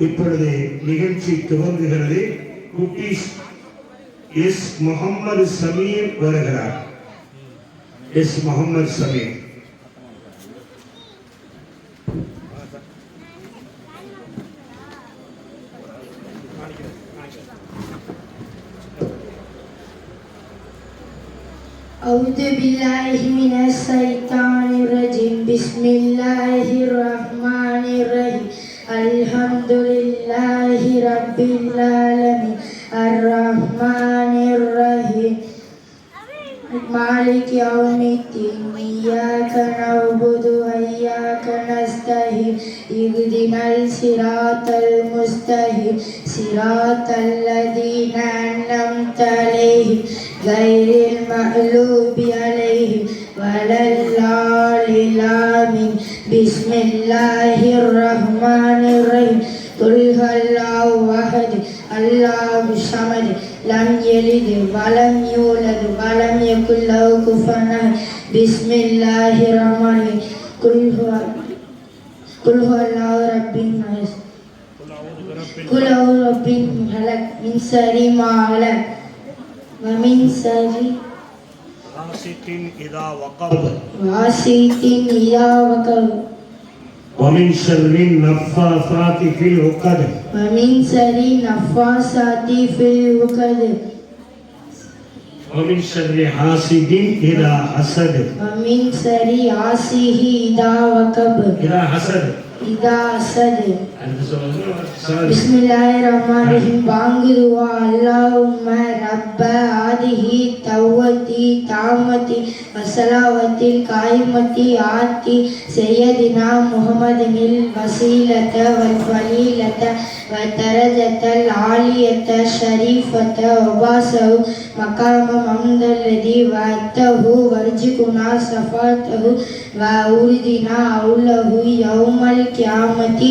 இப்பொழுது நிகழ்ச்சி துவங்குகிறது. குட்டீஸ் எஸ் முகமது சமீர் வருகிறார். எஸ் முகமது சமீர். أعوذ بالله من الشيطان الرجيم بسم الله الرحمن الرحيم الحمد لله رب العالمين الرحمن الرحيم مالك يوم الدين إياك نعبد وإياك نستعين اهدنا الصراط المستقيم صراط الذين أنعمت عليهم غير المغضوب عليهم ولا الضالين بسم الله الرحمن الرحيم قل هو الله أحد الله الصمد لم يلد ولم يولد ولم يكن له كفوا أحد بسم الله الرحمن الرحيم قل هو الله رب الناس قل أعوذ برب الفلق من شر ما خلق ومن شر غاسق إذا وقب ومن شر النفاثات في العقد ومن شر النفاثات في العقد ومن شر حاسد إذا حسد ومن شر حاسد إذا وقب إذا حسد بسم الله الرحمن الرحيم بانغدوا اللهم رب هذه التوبة تامة والصلاة القائمة آتي سيدنا محمد الوسيلة والفضيلة والدرجة العالية الشريفة وبعثه مقام محمد الذي وعدته وارزقنا شفاعته وأوردنا حوله يوم القيامة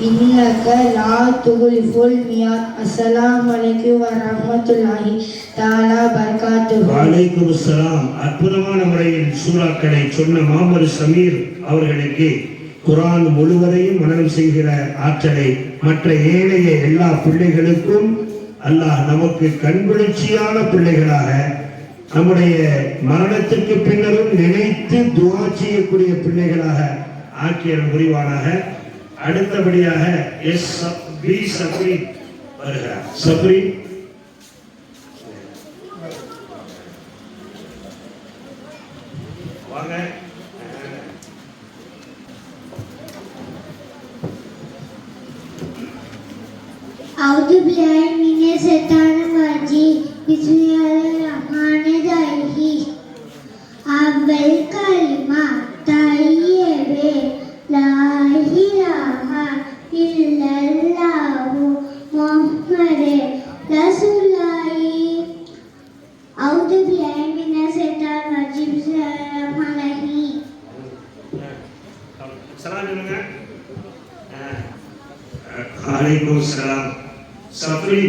إنك لا تخلف الميعاد السلام عليكم ورحمة الله تعالى وبركاته. வலைக்கும் அஸ்ஸலாம். அற்புதமான முறையில் சூறாக்களை சொன்ன முகமது சமீர் அவர்களுக்கு குர்ஆன் முழுவதையும் மனனம் செய்கிற ஆற்றலை மற்ற ஏனைய எல்லா பிள்ளைகளுக்கும் அல்லாஹ் நமக்கு கண்குளிர்ச்சியான பிள்ளைகளாக நம்முடைய மரணத்திற்கு பின்னரும் நினைத்து துஆ செய்யக்கூடிய பிள்ளைகளாக ஆக்கிய புரிவானாக. அடுத்தபடியாக எஸ் பி சப்ரி வருகிறார். சப்ரி வாங்க. أعوذ بالله من الشيطان الرجيم بسم الله الرحمن الرحيم أول كلمة طيبة لا إله إلا الله محمد رسول الله. أعوذ بالله من الشيطان الرجيم بسم الله الرحمن الرحيم. சலாம் சொல்லுங்க. அலைக்கும் சலாம். சப்ரி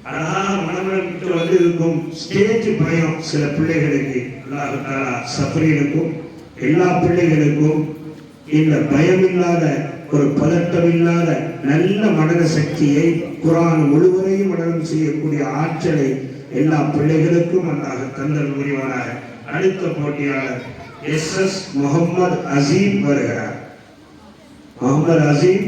அழகாக மனமளித்து வந்து இருக்கும் ஸ்டேஜ் பயம் சில பிள்ளைகளுக்கு அல்லாஹ் தஆலா சப்ரிகளுக்கும் எல்லா பிள்ளைகளுக்கும் இந்த பயமில்லாத ஒரு பதட்டமில்லாத நல்ல மனத சக்தியை குர்ஆன் முழுவதையும் மனனம் செய்யக்கூடிய ஆற்றலை எல்லா பிள்ளைகளுக்கும் அல்லாஹ் தந்தல் புரிவானாக. அடுத்த போட்டியாளர் எஸ் முகமது அசீம் வருகிறார். முகமது அசீம்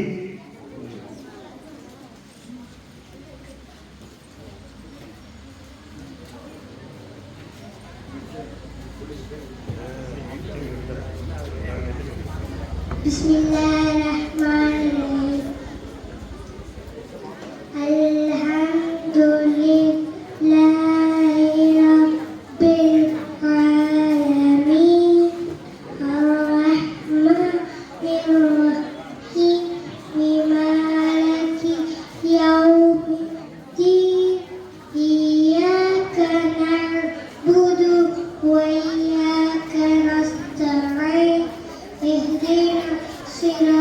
بسم الله الرحمن الرحيم الحمد لله رب العالمين الرحمن الرحيم مالك يوم الدين إياك نعبد وإياك نستعين اهدنا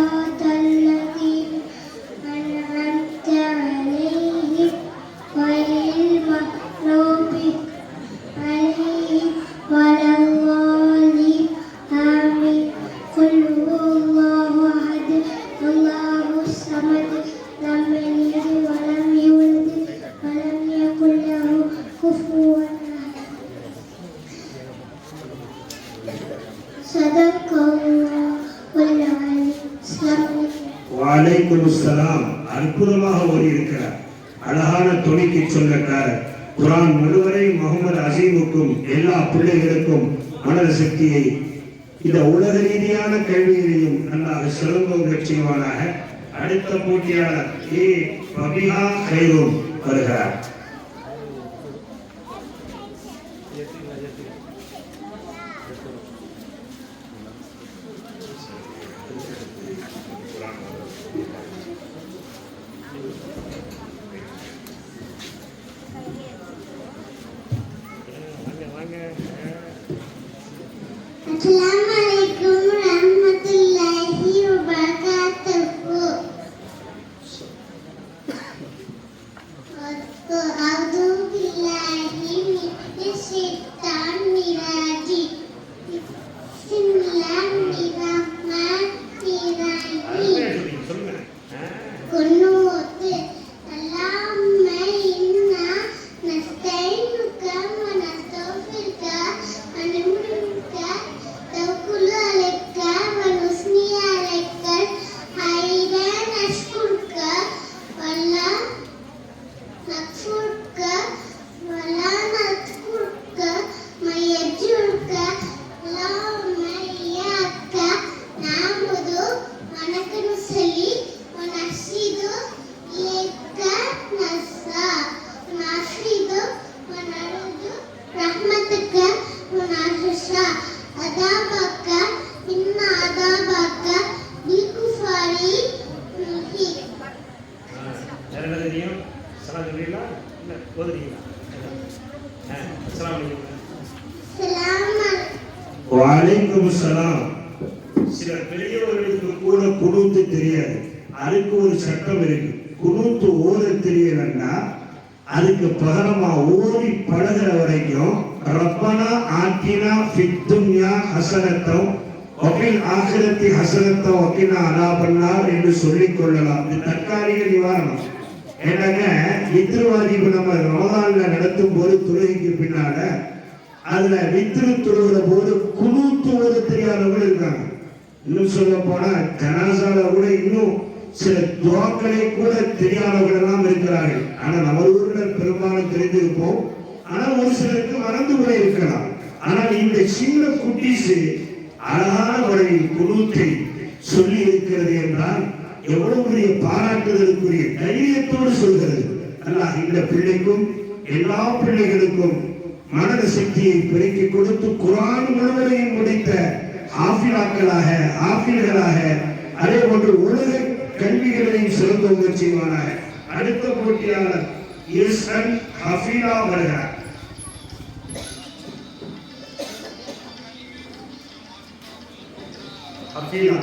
அற்புதமாக ஓடி இருக்கிறார். அழகான துணிக்கு சொந்தக்காரர். குரான் முழுவதையும் முகமது அசீமுக்கும் எல்லா பிள்ளைகளுக்கும் மனத சக்தியை இந்த உலக ரீதியான கல்வியிலையும் நல்லாக சிறந்தோங்க செய்வானாக. அடுத்த போட்டியாளர் ஏ பபிஹா கைரூம் வருகிறார். Assalamualaikum warahmatullahi wabarakatuh. A'udzu billahi minasyaitonir rajim. Bismillahirrahmanirrahim. Qunut Allahumma inna nasta'inuka wa nastaghfiruka wa nu'minuka توكل عليك ونثني عليك حيدا نشكرك ولا نكفرك ولا نذكرك ما يجرك اللهم إياك نعبد ولك نصلي ونسجد إليك نسعى ونعبد ونرجو رحمتك ونخشى عذابك إن عذابك بالكفار محيط. வலைக்கும் சலாம். சில பெரியவர்களுக்கு கூட குனூத்து தெரியாது. அதுக்கு ஒரு சட்டம் இருக்கு. குனூத்து ஓத தெரியலன்னா அதுக்கு பகரமா ஓடி பழகிற வரைக்கும் ரப்பனா ஆத்தினா ஃபித் துன்யா ஹஸனத்தம் வஃபில் ஆখিরাতি ஹஸனத்தம் வகினா அஸாபன்னார் என்று சொல்லிக் கொள்ளலாம். இது தற்காலிக நிவாரணம். ஏன்னாங்க வித்ருவாதி நம்ம ரமதான்ல நடத்தும் போது தொழுகைக்கு பின்னால அதுல வித்ரு தொழுகிற போது குனூத்து ஓத தெரியாதவங்க இருக்காங்க. இன்னும் சொல்ல போனா ஜனாசால கூட இன்னும் சில துவாக்களை கூட தெரியாதவர்கள் எல்லாம் இருக்கிறார்கள். ஆனா நம்ம ஊர்ல பெரும்பாலும் தெரிந்திருப்போம். ஆனா ஒரு சிலருக்கு மறந்து கூட இருக்கலாம். ஆனால் இந்த சின்ன குட்டீஸ் அழகான முறையில் குனூத்தை சொல்லி இருக்கிறது என்றால் எவ்வளவு பெரிய பாராட்டுதலுக்குரிய தைரியத்தோடு சொல்கிறது. அல்லாஹ் இந்த பிள்ளைக்கும் எல்லா பிள்ளைகளுக்கும் மனத சக்தியை பெருக்கி கொடுத்து குர்ஆன் முழுவதையும் முடித்த ஆஃபிலாக்களாக ஆஃபில்களாக அதே போன்று உலக கல்விகளையும் சிறந்தவங்க செய்வானாக. அடுத்த போட்டியாளர் இஸ்அல் ஹஃபீலா வருகிறார். ஹஃபீலா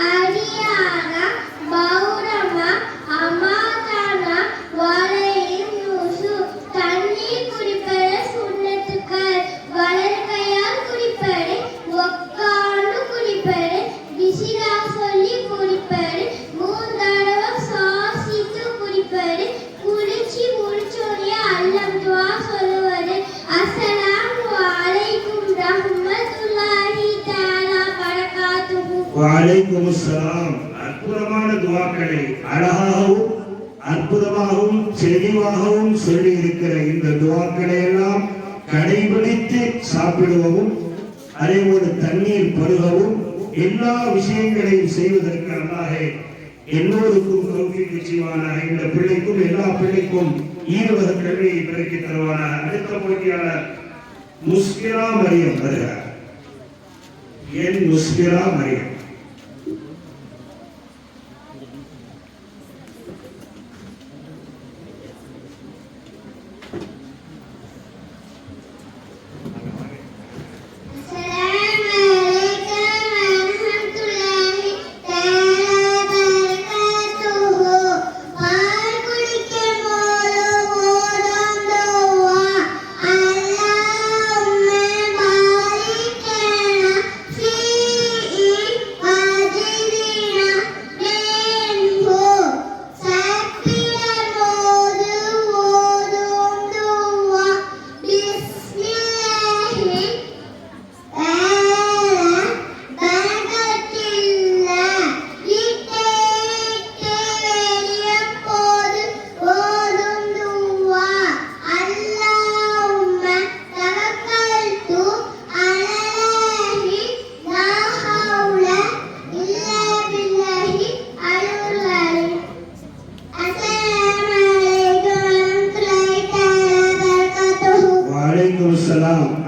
Ariana வலைக்கும் அஸ்ஸலாம். அற்புதமான துவாக்களை அழகாகவும் அற்புதமாகவும் தெளிவாகவும் சொல்லி இருக்கிற இந்த துவாக்களை எல்லாம் கடைபிடித்து சாப்பிடுவதும் அதேபோல தண்ணீர் பருகவும் எல்லா விஷயங்களையும் செய்வதற்கு அல்லாஹ் எல்லோருக்கும் தௌஃபீக் செய்வானாக. இந்த பிள்ளைக்கும் எல்லா பிள்ளைக்கும் ஈருலக கல்வியை பெருக்கி தருவானாக. அடுத்த போட்டியாளர் முஸ்கிரா மரியம் வருகிறார். என் முஸ்கிரா மரியம்.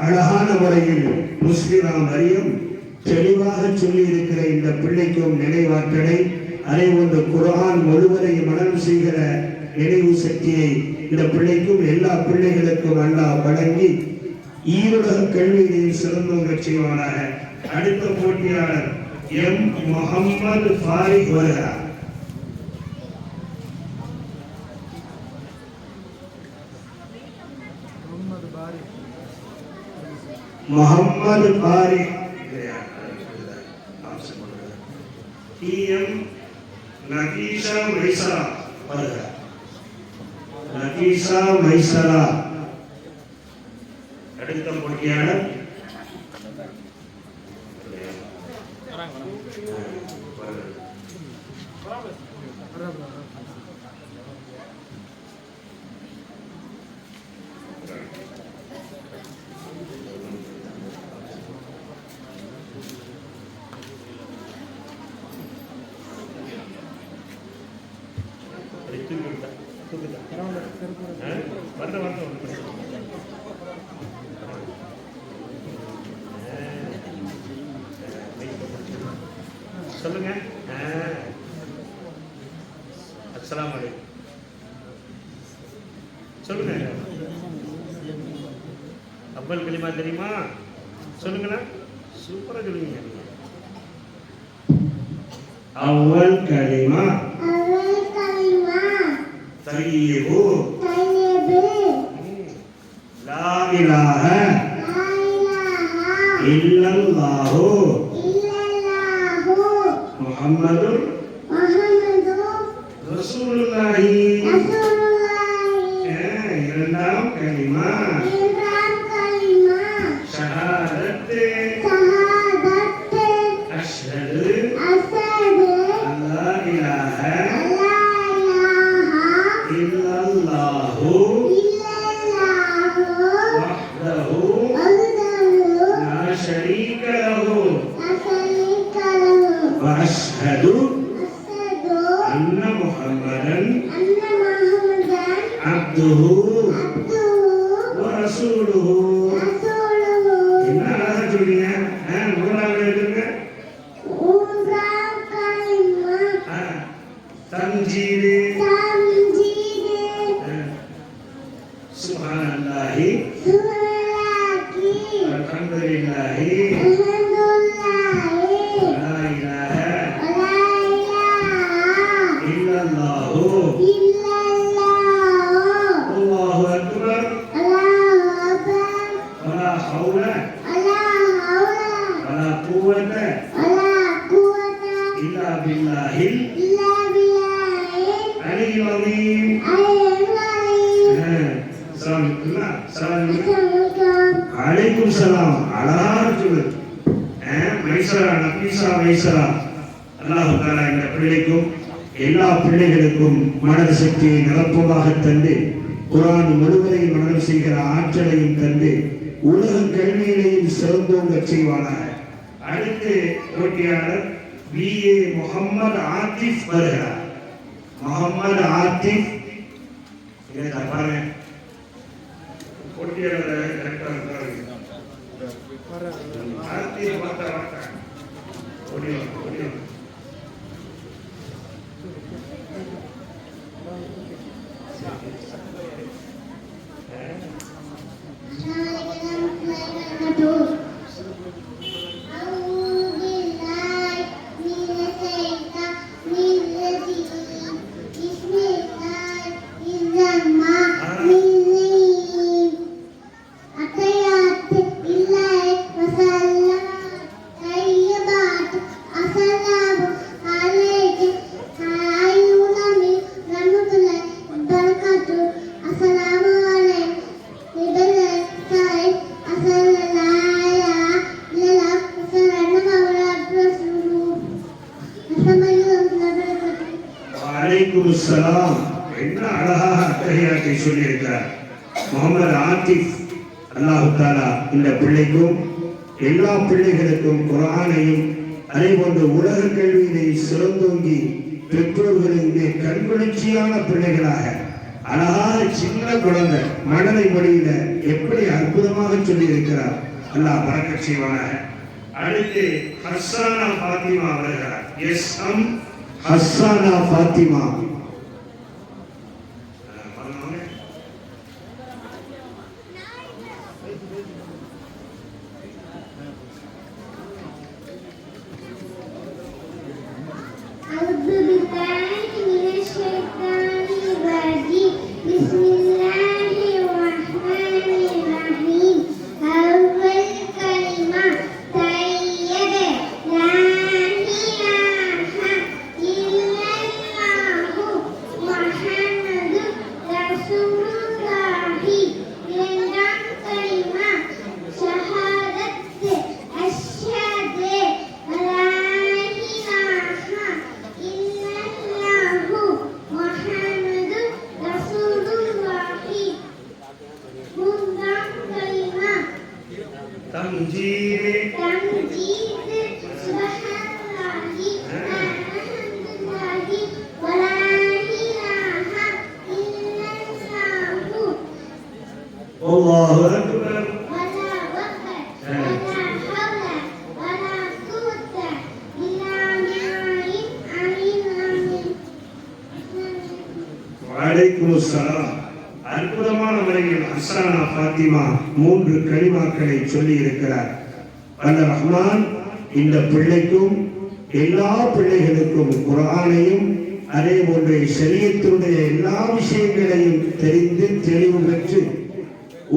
அழகான முறையில் முஸ்லிமா மரியம் தெளிவாக சொல்லி இருக்கிற இந்த பிள்ளைக்கும் நினைவாற்றலை அதை ஒன்று குர்ஆன் முழுவதையும் மனனம் செய்கிற நினைவு சக்தியை இந்த பிள்ளைக்கும் எல்லா பிள்ளைகளுக்கும் அல்லாஹ் வழங்கி ஈருலக கல்வியிலேயும் சிறந்தோங்க செய்வானாக. அடுத்த போட்டியாளர் எம் முஹம்மது ஃபாரிக் வருகிறார். முஹம்மது ஃபாரிக் எம் நகீஷா மைசரா வருகிறார். நகீஷா மைசரா. அடுத்த போட்டியாளர் சொல்லுங்க. அஸ்ஸலாமு அலைக்கும் சொல்லுங்க. அவ்வல் கலிமா தெரியுமா? சொல்லுங்களா. சூப்பரா சொல்லுங்க. அவ்வல் கலிமா தய்யிபு லா இலாஹ இல்லல்லாஹு முஹம்மதுர் ரசூலுல்லாஹி. இரண்டாம் கலிமா ஷஹாதத் அஷ்ஹது அல்லா இலாஹ இல்லல்லாஹு வஹ்தஹு லா ஷரீக லஹு وأشهد أن محمدا عبده ورسوله. என்ன அழகா சொல்றீங்க. மூன்றாவது எழுதுங்க. தம்ஜீது சுப்ஹானல்லாஹி அல்ஹம்துலில்லாஹி அலைக்கும் சலாம். அழகாக சொல்லு. மைசரா நபீசா மைசரா அல்லாஹ் தஆலா இந்த பிள்ளைக்கும் எல்லா பிள்ளைகளுக்கும் மனத சக்தியை நிரப்பமாக தந்து குர்ஆன் முழுவதையும் மனனம் செய்கிற ஆற்றலையும் தந்து உலக கல்வியிலையும் சிறந்தோங்க செய்வானாக. அடுத்து போட்டியாளர் BA முகமது ஆத்திஃப் வருகிறார். முகமது ஆத்திஃப் பாருங்க போட்டியாளர் ஆத்திஃப் அலைக்குமுஸ்ஸலாம். என்ன அழகாக அத்தஹியாத்தை சொல்லியிருக்கிறார் முகமது ஆத்திஃப். அல்லாஹ் தஆலா இந்த பிள்ளைக்கும் எல்லா பிள்ளைகளுக்கும் குர்ஆனையும் அதே போன்று உலக கல்வியிலே சிறந்தோங்கி பெற்றோர்களுடைய கண்குளிர்ச்சியான பிள்ளைகளாக அழகாக சின்ன குழந்தை மழலை மொழியில எப்படி அற்புதமாக சொல்லி இருக்கிறார். அல்லாஹ் பரக்கத் செய்வானாக. அடுத்து ஹஸ்ஸானா ஃபாத்திமா வருகிறார். எஸ்எம் ஹஸ்ஸானா ஃபாத்திமா. அல்லாஹு அக்பர். வலைக்குமுஸ்ஸலாம். அற்புதமான முறையில் ஹஸ்ஸானா ஃபாத்திமா 3 கலிமாக்களை சொல்லி இருக்கிறார். அந்த ரஹ்மான் இந்த பிள்ளைக்கும் எல்லா பிள்ளைகளுக்கும் குர்ஆனையும் அதே போன்று ஷரியத்தினுடைய எல்லா விஷயங்களையும் தெரிந்து தெளிவு பெற்று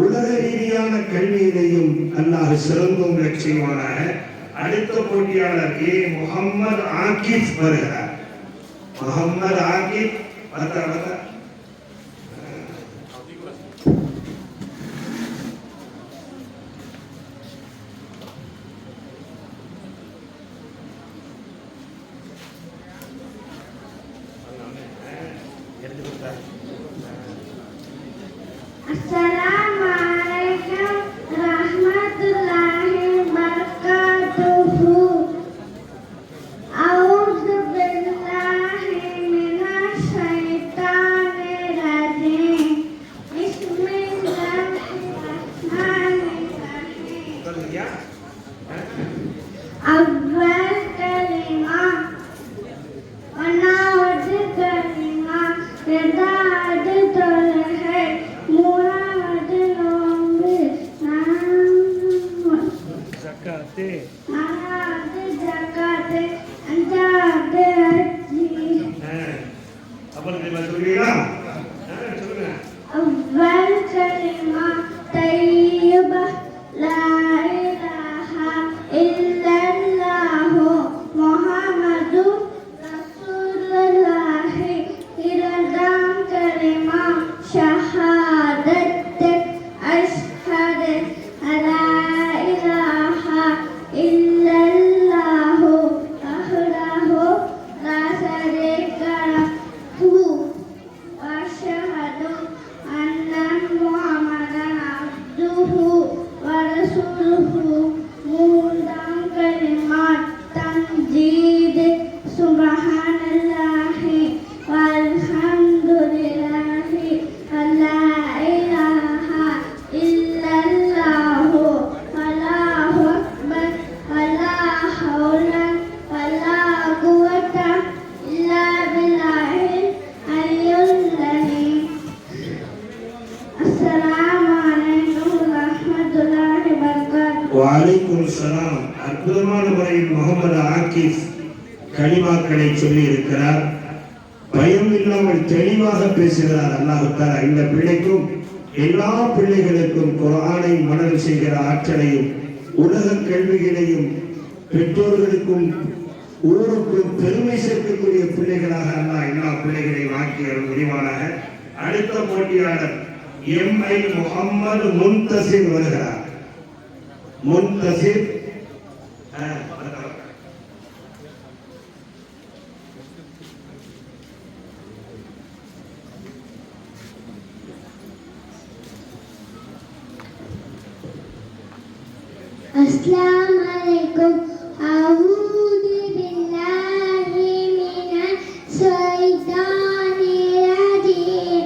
உலக ரீதியான கல்வியிலையும் அல்லாஹ் சிறந்தோங்க செய்வானாக. அடுத்த போட்டியாளர் ஏ முகமது ஆகிப் வருகிறார். முகமது ஆகிப் Assalamualaikum warahmatullahi wabarakatuh. A'udzu billahi minasy syaithanir சுபஹானல்லாஹி வல்ஹம்துலில்லாஹி வலா இலாஹா இல்லல்லாஹு வல்லாஹு அக்பர் வலா ஹவுல வலா குவத இல்லா பில்லாஹில் அலியுல் அலீம். அஸ்ஸலாமு அலைக்கும் வரஹ்மத்துல்லாஹி வபரகாத்துஹு. வலைக்கும் சலாம். அற்புதமான முறையில் முகமது ஆக்கிப் கலிமாக்களை சொல்லி இருக்கிறார். பயம் இல்லாமல் தெளிவாக பேசுகிறார். அல்லாஹ் தஆலா இந்த பிள்ளைக்கும் எல்லா பிள்ளைகளுக்கும் குர்ஆனை மனனம் செய்கிற ஆற்றலையும் உலக கல்விகளையும் பெற்றோர்களுக்கும் ஊருக்கும் பெருமை சேர்க்கக்கூடிய பிள்ளைகளாக அல்லாஹ் எல்லா பிள்ளைகளையும் ஆக்கிய முடிவானாக. அடுத்த போட்டியாளர் எம்ஐ முகமது முன்தசிர் வருகிறார். முன்தசிர் अस्सलामु अलैकुम। अऊज़ु बिल्लाहि मिनश शैतानिर रजीम।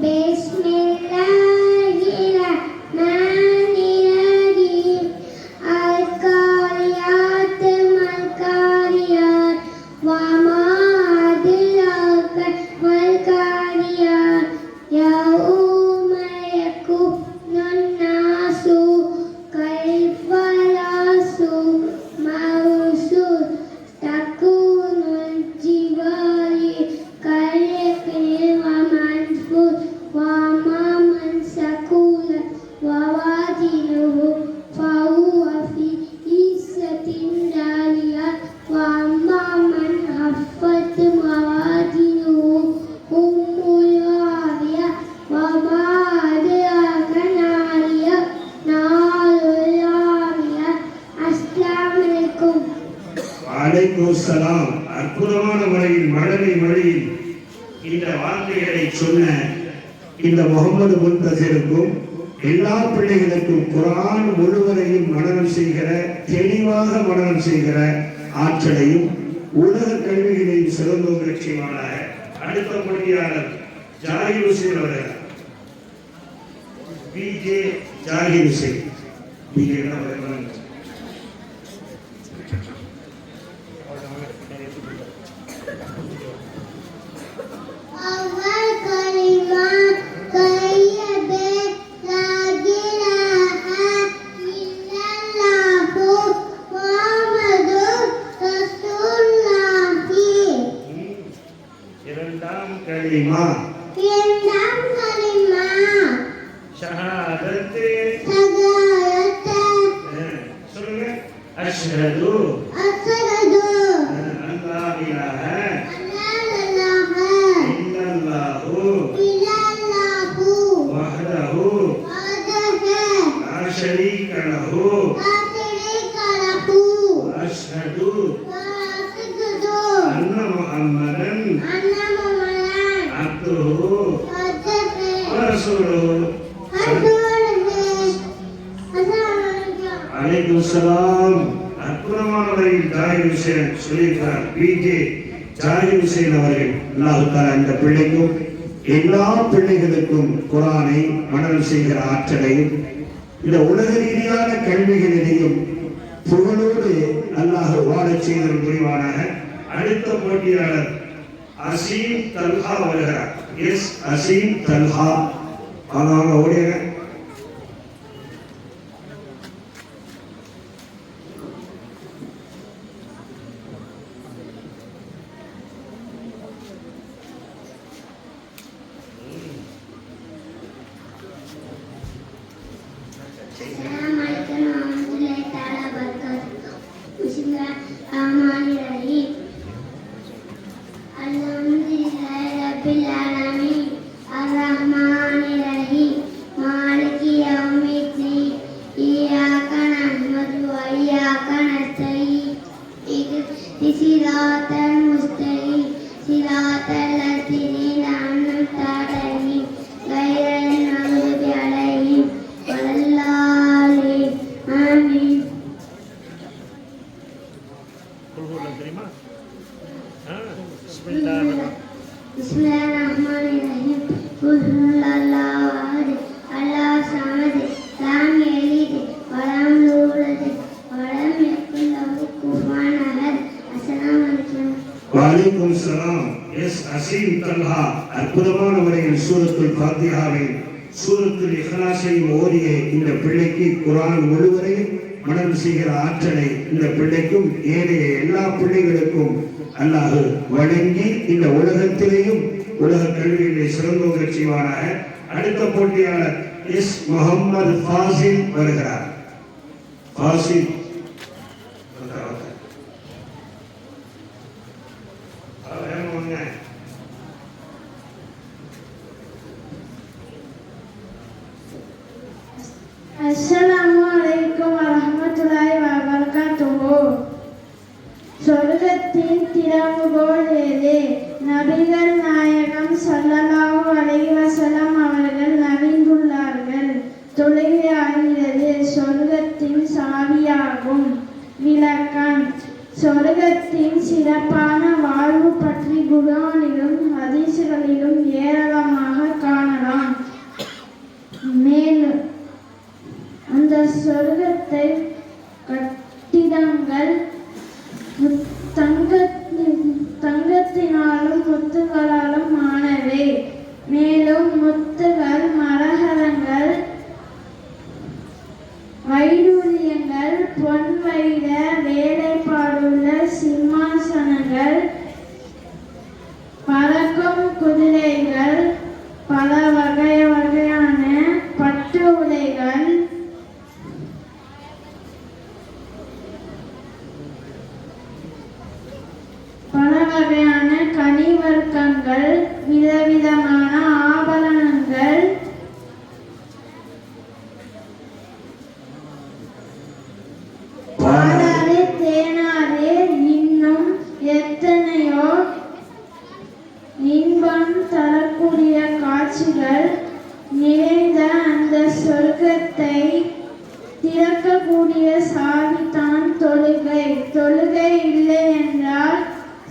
बिस्मिल्लाहिर रहमानिर रहीम। अल-कारियात मल-कारियात वमा अदराका मल-कारियात यौम यकुनुन नासु कल्फरासु मौसूद तकूनुल जिबाली कल्क़िल वमनफूद वमा मन सक़ूलत ववाज़िनुहु फ़हुव फ़ी इस्सतिन रादियत वअम्मा मन ख़फ़्फ़त मवाज़िनुहु उम्मुल हाविया वमा अदराका नारिया नारुल हामिया। अस्सलामु अलैकुम। வலைக்கும் சலாம். அற்புதமான முறையில் மழலை மொழியில் இந்த வார்த்தைகளை சொன்ன இந்த முகமது முன்தசிருக்கும் எல்லா பிள்ளைகளுக்கும் குர்ஆன் முழுவதையும் மனனம் செய்கிற தெளிவாக மனனம் செய்கிற ஆற்றலையும் உலக கல்விகளையும் சிறந்தோங்க செய்வானாக. அடுத்த போட்டியாளர் ஜாகிர் ஹுசைன் அவர்கள். பிஜே ஜாகிர் ஹுசைன். பிஜே أول كلمة طيبة لا إله إلا الله محمد رسول الله. இரண்டாம் கலிமா இரண்டாம் கலிமா ஷஹாதத்து. ஷஹாதத். சொல்லுங்க. அஷ்ஹது அஷ்ஹது அல்லா இலாஹ அல்லா இலாஹ இல்லல்லாஹு இல்லல்லாஹு வஹ்தஹு வஹ்தஹு லா ஷரீக லஹு லா ஷரீக லஹு அஷ்ஹது வஅஷ்ஹது அன்ன முஹம்மதன் அன்ன முஹம்மதன் அப்துஹு அப்துஹு வ ரசூலுஹு. அலைக்கும் சலாம். அற்புதமான முறையில் ஜாகிர் ஹுசைன் சொல்லியிருக்கிறார். பிஜே ஜாகிர் ஹுசைன் அவர்கள். அல்லாஹ் தஆலா இந்த பிள்ளைக்கும் எல்லா பிள்ளைகளுக்கும் குர்ஆனை மனனம் செய்கிற ஆற்றலையும் இந்த உலக ரீதியான கல்விகளிலேயும் புகழோடு அல்லாஹ் வாழச் செய்தல் முடிவானாக. அடுத்த போட்டியாளர் அசீம் தல்ஹா வருகிறார். எஸ் அசீம் தல்ஹா. அவங்க ஓடிய Assalamualaikum warahmatullahi taala wabarakatuh. Bismillahirrahmanirrahim. Alhamdulillahi rabbil alamin. Arrahmanirrahim. Maliki yaumiddin. Iyyaka na'budu wa iyyaka nasta'in. Ihdinas siratal mustaqim. Siratal ladzina an'amta 'alaihim ghairil maghdubi 'alaihim waladdallin. Amin. தெரியுமா? Bismillahirrahmanirrahim. Qul huwallahu ahad, Allahu samad, lam yalid wa lam yulad wa lam yakul lahu kufuwan ahad. Assalamu alaikum. வலைக்கும் சலாம். S Azeem Talha அற்புதமான முறையில் சூரத்துல் ஃபாத்திஹாவை சூரத்துல் இஹ்லாஸை ஓதிய இந்த பிள்ளைக்கு குர்ஆன் முழுவதையும் மனனம் செய்கிற ஆற்றலை இந்த பிள்ளைக்கும் ஏனைய எல்லா பிள்ளைகளுக்கும் அல்லாஹ் வழங்கி இந்த உலகத்திலேயும் உலக கல்வியிலே சிறந்தோங்க செய்வானாக. அடுத்த போட்டியாளர் எஸ் முகமது ஃபாசில் வருகிறார். ஃபாசில் அஸ்ஸலாமுஅலைக்கும் வரஹ்மத்துல்லாஹி வபரகாத்துஹு. சொர்க்கத்தின் திறவுகோல் எது? நபிகள் நாயகம் ஸல்லல்லாஹு அலைஹி வஸல்லம் அவர்கள் நவிந்துள்ளார்கள். தொழுகையாகிறது சொர்க்கத்தின் சாவியாகும். விளக்கம்: சொர்க்கத்தின் சிறப்பான வாழ்வு பற்றி குர்ஆனிலும் ஹதீஸ்களிலும் ஏராளமாக காணலாம். மேலும் அந்த சொர்க்கத்தை கட்டிடங்கள் தங்கத்தினாலும் முத்துகளாலும் ஆனவை. மேலும் முத்துகள், மரகதங்கள், வைடூரியங்கள், பொன் வைர வேலைப்பாடுள்ள சிம்மாசனங்கள், பறக்கும் குதிரைகள், பல வகையான பட்டு உடைகள், பல வகையான கனிவர்க்கங்கள், விதவிதமான ஆபரணங்கள், பாலாறு, தேனாறு, இன்னும் எத்தனையோ இன்பம் தரக்கூடிய காட்சிகள் நிறைந்த அந்த சொர்க்கத்தை திறக்கக்கூடிய சாவிதான் தொழுகை. தொழுகை இல்லை என்றால்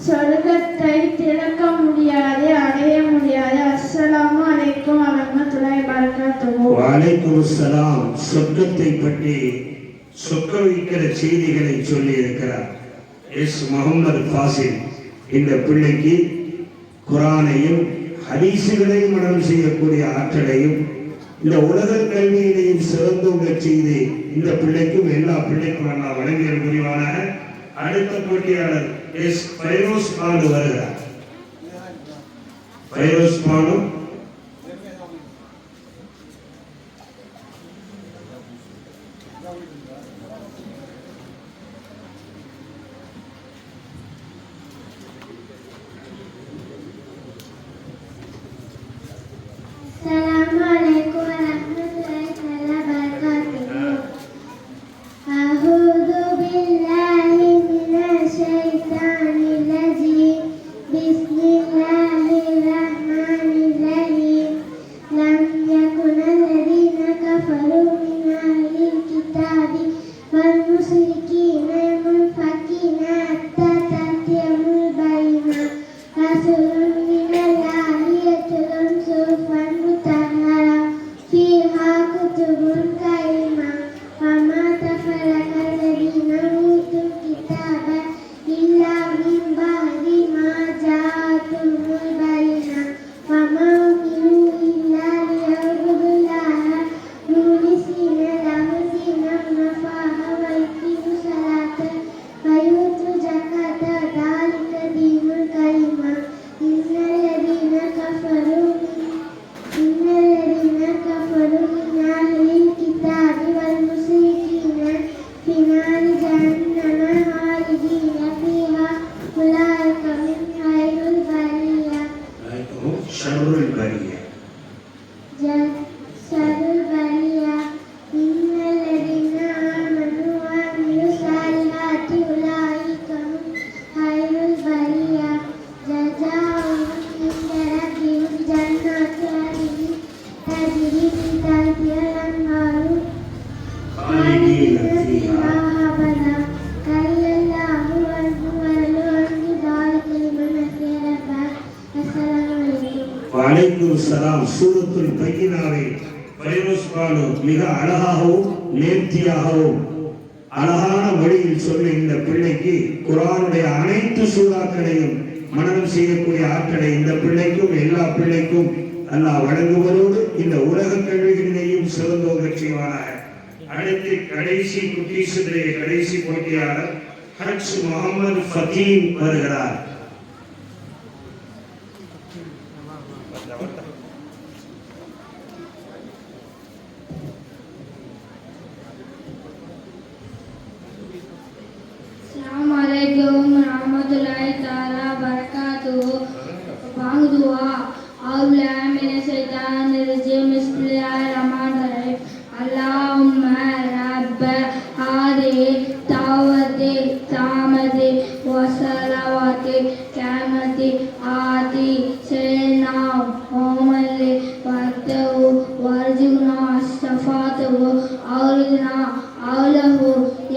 சொர்க்கத்தை திறக்க முடியாது, அடைய முடியாது. அஸ்ஸலாமு அலைக்கும் வரஹ்மத்துல்லாஹி வபரகாத்துஹு. வலைக்கும் சலாம். சொர்க்கத்தை பற்றி சொக்க வைக்கிற செய்திகளை சொல்லி இருக்கிறார் எஸ் முகமது ஃபாசில். இந்த பிள்ளைக்கு குர்ஆனையும் ஹதீஸுகளையும் மனனம் செய்யக்கூடிய ஆற்றலையும் இந்த உலக கல்வியிலையும் சிறந்தோங்க செய்து இந்த பிள்ளைக்கும் எல்லா பிள்ளைக்கும் எல்லாம் வழங்கியல் புரிவானாக. அடுத்த போட்டியாளர் எஸ் ஃபைரோஸ் பானு வருகிறார். Firoz Banu Assalamu alaikum warahmatullahi wabarakatuh. A'udzu billahi minasy syaithanir rajim. Bismillahirrahmanirrahim. வலைக்கும் சலாம். சூரத்துல் பையினாவை பைரோஸ் பானு மிக அழகாகவும் நேர்த்தியாகவும் அழகான மொழியில் சொன்ன இந்த பிள்ளைக்கு குர்ஆனுடைய அனைத்து சூறாக்களையும் மனனம் செய்யக்கூடிய ஆற்றலை இந்த பிள்ளைக்கும் எல்லா பிள்ளைக்கும் அல்லாஹ் வழங்குவதோடு இந்த உலக கல்விகளிலேயும் சிறந்தோங்க செய்வானாக. அடுத்து கடைசி குட்டீசுடைய கடைசி போட்டியாளர் ஹஜ் முகமது ஃபதீம் வருகிறார். Assalamualaikum warahmatullahi taala wabarakatuh. Bang dua, A'udzubillahi minasyaitonir rajim. Bismillahirrahmanirrahim. Allahumma rabb hadhihi da'wati tamati wa salawati kamati ati sayyidina Muhammadin wa'tahu warzuqna as-safatahu awridna awlahu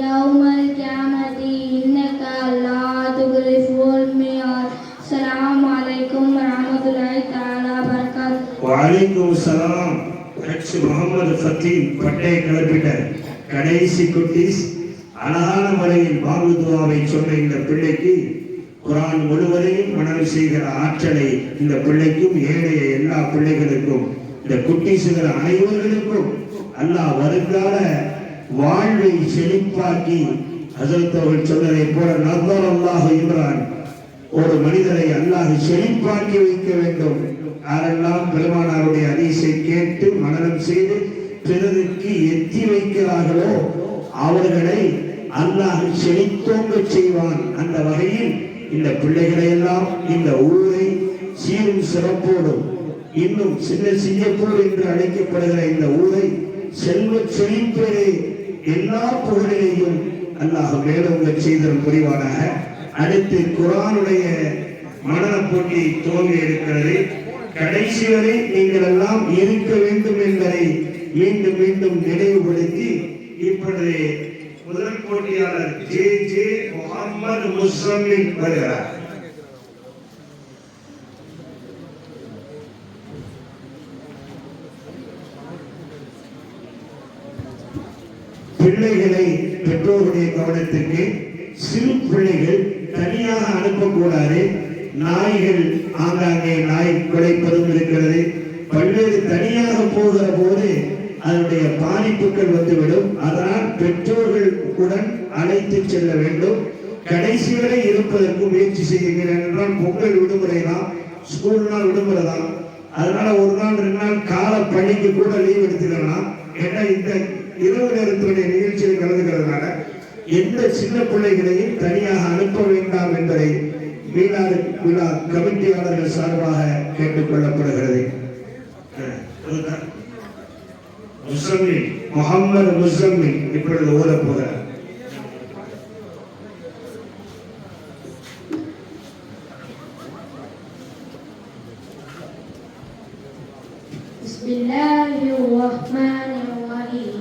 yawmal qiyamati innaka la tukhliful mi'ad. Assalamualaikum warahmatullahi taala wabarakatuh. வலைக்கும் சலாம். ஹஜ் முகமது ஃபதீம் பட்டை கிளப்பிட்டார். கடைசி குட்டீஸ் அழகான முறையில் பாங்கு துஆவை சொன்ன இந்த பிள்ளைக்கு குர்ஆன் முழுவதையும் மனனம் செய்கிற ஆற்றலை இந்த பிள்ளைக்கும் ஏழைய எல்லா பிள்ளைகளுக்கும் இந்த குட்டீசுகள் அனைவர்களுக்கும் அல்லாஹ் வருங்கால வாழ்வை செழிப்பாக்கி ஹஜ்ரத் அவர்கள் சொன்னதை போல நதர் அல்லாஹ் இம்ரான் ஒரு மனிதரை அல்லாஹ் செழிப்பாக்கி வைக்க வேண்டும். யாரெல்லாம் பெருமானாருடைய ஹதீஸை கேட்டு மனனம் செய்து பிறருக்கு எத்தி வைக்கிறார்களோ அவர்களை அல்லாஹ் செழித்தோங்க செய்வான். அந்த வகையில் இந்த பிள்ளைகளை எல்லாம் இந்த ஊரை சீரும் சிறப்போடும் இன்னும் சின்ன சிங்கப்பூர் என்று அழைக்கப்படுகிற இந்த ஊரை செல்வ செழிப்பேரே எல்லா புகழிலையும் அல்லாஹ் மேலோங்க செய்தல் புரிவானாக. அடுத்து குர்ஆனுடைய மனன போட்டி துவங்க இருக்கிறது. கடைசி வரை நீங்கள் எல்லாம் இருக்க வேண்டும் என்பதை மீண்டும் மீண்டும் நினைவுபடுத்தி இப்பொழுது முதல் போட்டியாளர் ஜே முகமது முஸ்லிம் வருகிறார். பிள்ளைகளை பெற்றோருடைய கவனத்திற்கு சிறு பிள்ளைகள் தனியாக அனுப்பக்கூடாது. நாய்கள் ஆங்காங்கே நாய் குலைப்பதும் இருக்கிறது. பல்வேறு தனியாக போகிற போது அதனுடைய பாதிப்புகள் வந்துவிடும். அதனால் பெற்றோர்கள் உடன் அழைத்து செல்ல வேண்டும். கடைசி வரை இருப்பதற்கு முயற்சி செய்யுங்கள். என்றால் பொங்கல் விடுமுறை தான், ஸ்கூல்னா விடுமுறை தான். அதனால ஒரு நாள் 2 நாள் கால பள்ளிக்கு கூட லீவ் எடுத்துக்கலாம். ஏன்னா இந்த இரவு நேரத்துடைய நிகழ்ச்சியில் கலந்துக்கிறதுனால எந்த சின்ன பிள்ளைகளையும் தனியாக அனுப்ப வேண்டாம் என்பதை விழா கமிட்டியாளர்கள் சார்பாக கேட்டுக் கொள்ளப்படுகிறது. முஸ்லிம் முகமது முஸ்லிம் இப்பொழுது ஓதப் போகிறார். Bismillahirrahmanirrahim.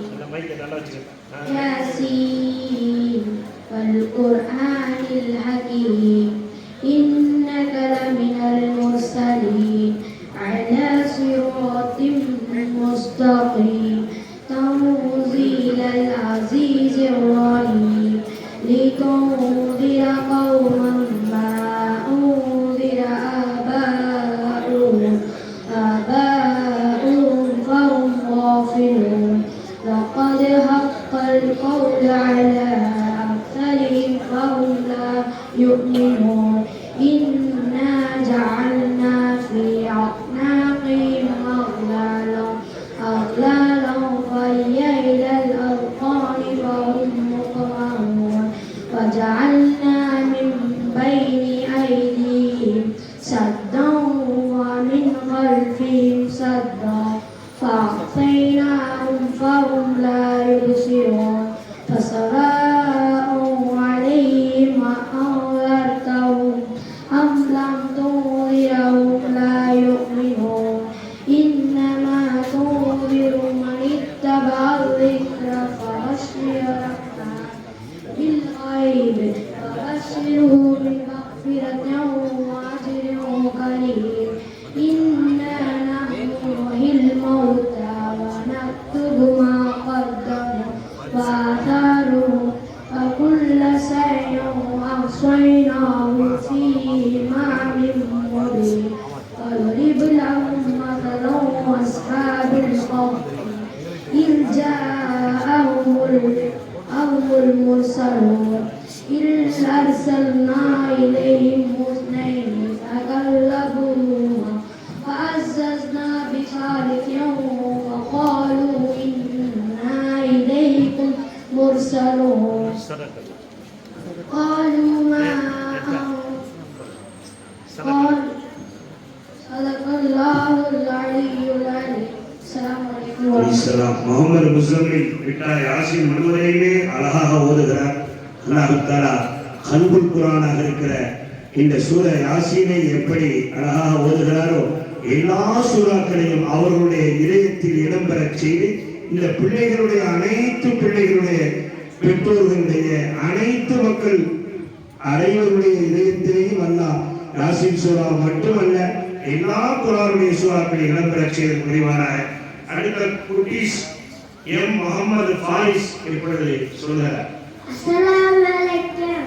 Yasin wal Qur'anil hakim innaka laminal mursalin ala siratim mustaqim tanzilal azizir rahim litunzira qauman ma unzira aba'uhum fahum ghafilun laqad haqqal qawlu ala aktharihim fahum la yu'minun inna ja'alna fi a'naqihim aghlalan fahiya ilal adqani fahum muqmahun wa ja'alna min bayni aydihim saddan wa min khalfihim saddan fa'aghaynahum fahum la yubsirun fasawa'un 'alayhim a'anzartahum am lam tunzirhum la yu'minun innama tunziru man ittaba'a dhikra fabashshirhu bil ghaib fabashshirhu bi maghfiratin wa ajrin karim inna قال صدق الله العلي العليم. السلام عليكم இஸ்லாம். முகமது முஸ்லிமின் விட்டார் யாசின் முழுவதையுமே அழகாக ஓதுகிறார். அல்லாஹ் தஆலா கல்புல் குர்ஆனாக இருக்கிற இந்த சூரா யாசீனை எப்படி அழகாக ஓதுகிறாரோ எல்லா சூறாக்களையும் அவர்களுடைய இதயத்தில் இடம்பெறச் செய்து இந்த பிள்ளைகளுடைய அனைத்து பிள்ளைகளுடைய பெற்றோர்களுடைய அனைத்து மக்கள் அனைவருடைய இதயத்திலேயும் அல்லாஹ் யாசீன் சூரா மட்டுமல்ல எல்லா குர்ஆனுடைய சூறாக்களை இடம்பெறச் செய்து புரிவாராக. அடுத்த குட்டீஸ் எம் முகமது ஃபாரிஸ் இப்பொழுது சொல்கிறார். السلام عليكم.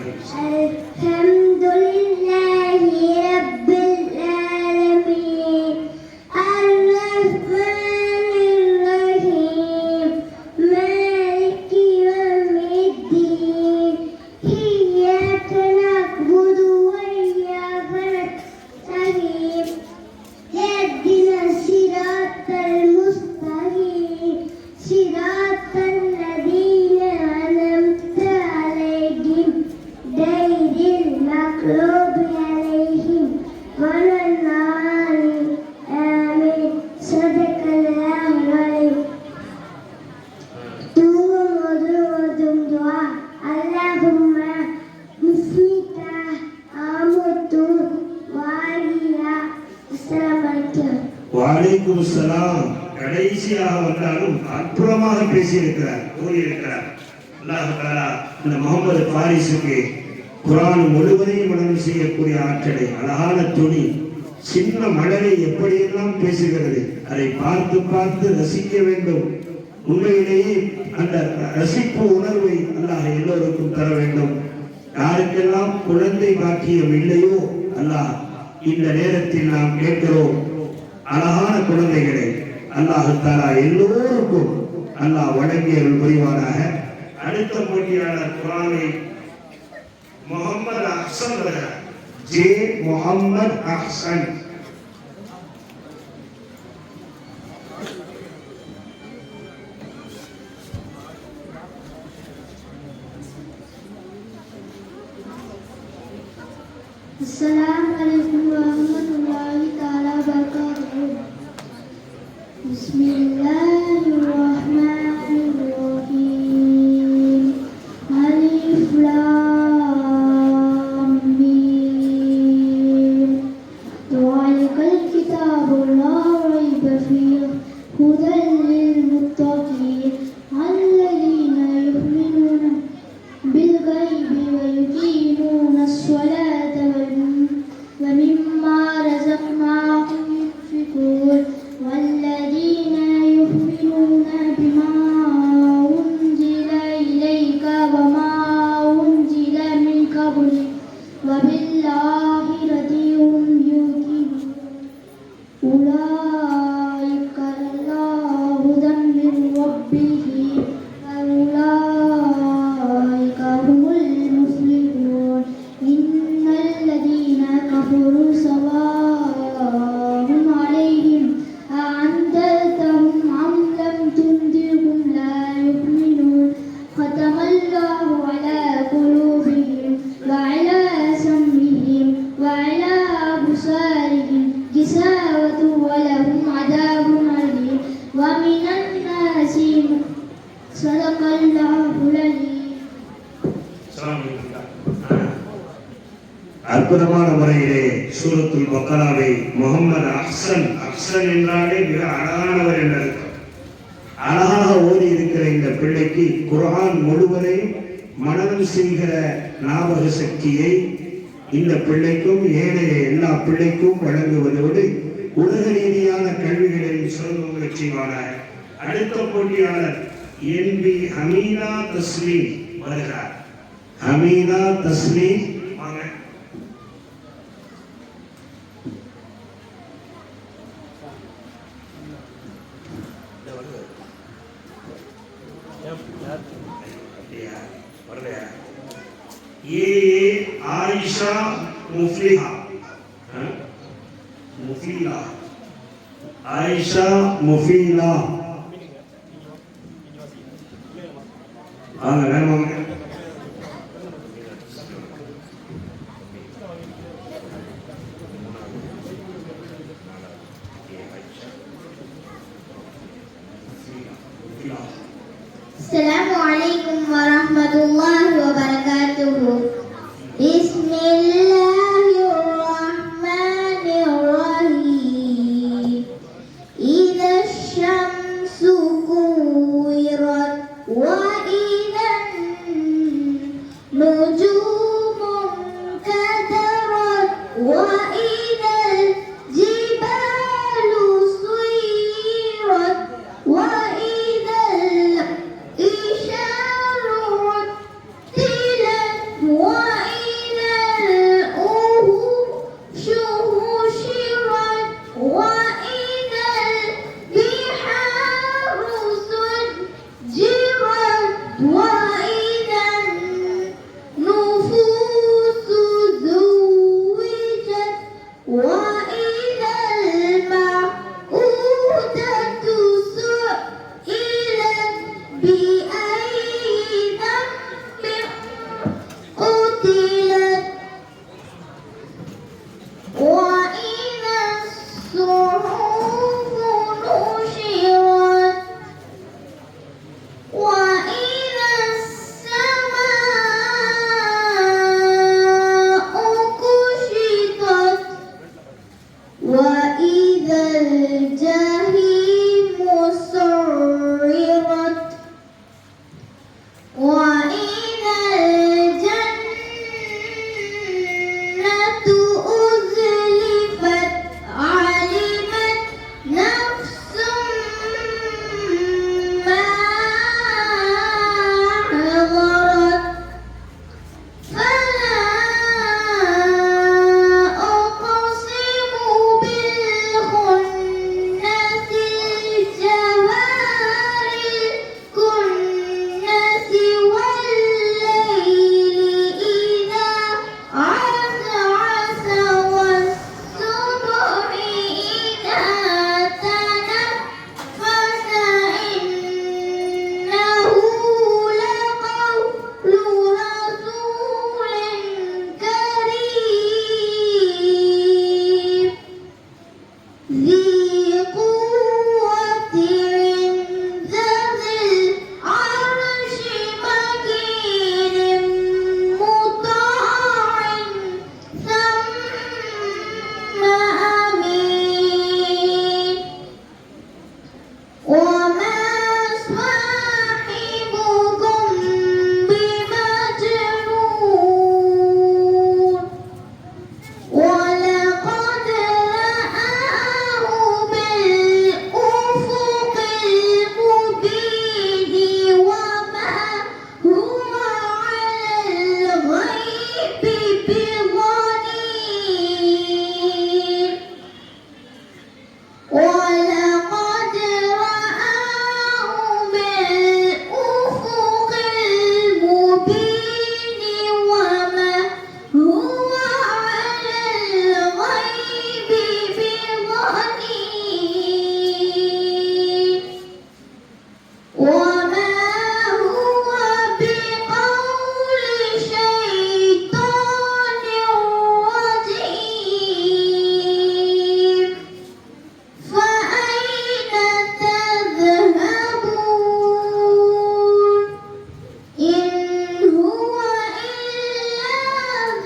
الحمد لله رب العالمين الرحمن الرحيم مالك يوم الدين إياك نعبد وإياك نستعين اهدنا الصراط المستقيم صراط الذين أنعمت عليهم غير المغضوب عليهم ولا الضالين آمين. صدق الله العظيم. تؤمن دعاء اللهم باسمك آمنت وأحيا. السلام عليكم. வலைக்கும் ஸலாம். கடைசியாக வந்தாலும் அற்புதமாக பேசியிருக்கிறார், கூறியிருக்கிறார். அல்லாஹ் தஆலா இந்த முகமது ஃபாரிஸுக்கு குர்ஆன் முழுவதையும் மனனம் செய்யக்கூடிய ஆற்றலை, அழகான துணி, சின்ன மழலை எப்படியெல்லாம் பேசுகிறது அதை பார்த்து பார்த்து ரசிக்க வேண்டும். உண்மையிலேயே அந்த ரசிப்பு உணர்வை அல்லாஹ் எல்லோருக்கும் தர வேண்டும். யாருக்கெல்லாம் குழந்தை பாக்கியம் இல்லையோ அல்லாஹ் இந்த நேரத்தில் நாம் கேட்கிறோம், அழகான குழந்தைகளை அல்லாஹ் தஆலா எல்லோருக்கும் அல்லாஹ் வழங்கியருள் புரிவானாக. அடுத்த போட்டியாளர் குர்ஆனை முகமது அஹ்சன் வருகிறார். ஜே முகமது அஹ்சன். السلام عليكم ورحمة الله تعالى وبركاته. بسم الله الرحمن الرحيم. ألف لام ميم. ذلك الكتاب لا ريب فيه هدى للمتقين الذين يؤمنون بالغيب ويقيمون الصلاة ومما رزقناهم ينفقون والذين يؤمنون بما أنزل إليك وما أنزل من قبلك وبالآخرة هم يوقنون أولئك على هدى من ربهم وأولئك هم المفلحون. إن الذين كفروا سواء عليهم أأنذرتهم أم لم تنذرهم لا يؤمنون. ختم الله على قلوبهم وعلى سمعهم وعلى أبصارهم غشاوة ولهم عذاب أليم. ومن الناس صدق الله العليم. அற்புதமான முறையிலே சூரத்துல் பக்கராவை முகமது அஹ்சன், அஹ்சன் என்றாலே மிக அழகானவர் என்ற அர்த்தம், அழகாக ஓதி இருக்கிற இந்த பிள்ளைக்கு குர்ஆன் முழுவதையும் மனனம் செய்கிற ஞாபக சக்தியை இந்த பிள்ளைக்கும் ஏனைய எல்லா பிள்ளைக்கும் வழங்குவதோடு உலக ரீதியான கல்விகளில் சிறந்தவங்களை செய்வாராக. அடுத்த போட்டியாளர் என்பி ஹமீதா தஸ்லீம் வருகிறார். ஹமீதா தஸ்லீம் வாங்க. ये आयशा मुफलिहा, मुफीला, आयशा मुफीला. வாங்க வேணும் வாங்க. الله وبركاته. بسم الله الرحمن الرحيم. إذا الشمس كورت وإذا النجوم انكدرت وإذا الجبال سيرت وإذا العشار عطلت وإذا الوحوش حشرت وإذا البحار سجرت وإذا النفوس زوجت وإذا الموءودة سئلت بأي ذنب قتلت وإذا الصحف نشرت وإذا السماء كشطت وإذا الجحيم سعرت وإذا الجنة أزلفت علمت نفس ما حضرت فلا أقسم بالخنس الجوار الكنس والليل إذا عسعس والصبح إذا تنفس إنه لقول رسول كريم ذي قوة عند ذي العرش مكين مطاع ثم أمين وما صاحبكم بمجنون ولقد رآه بالأفق المبين وما هو على الغيب بضنين ولقد رآه بالأفق المبين وما هو على الغيب بضنين وما هو بقول شيطان رجيم فأين تذهبون إن هو إلا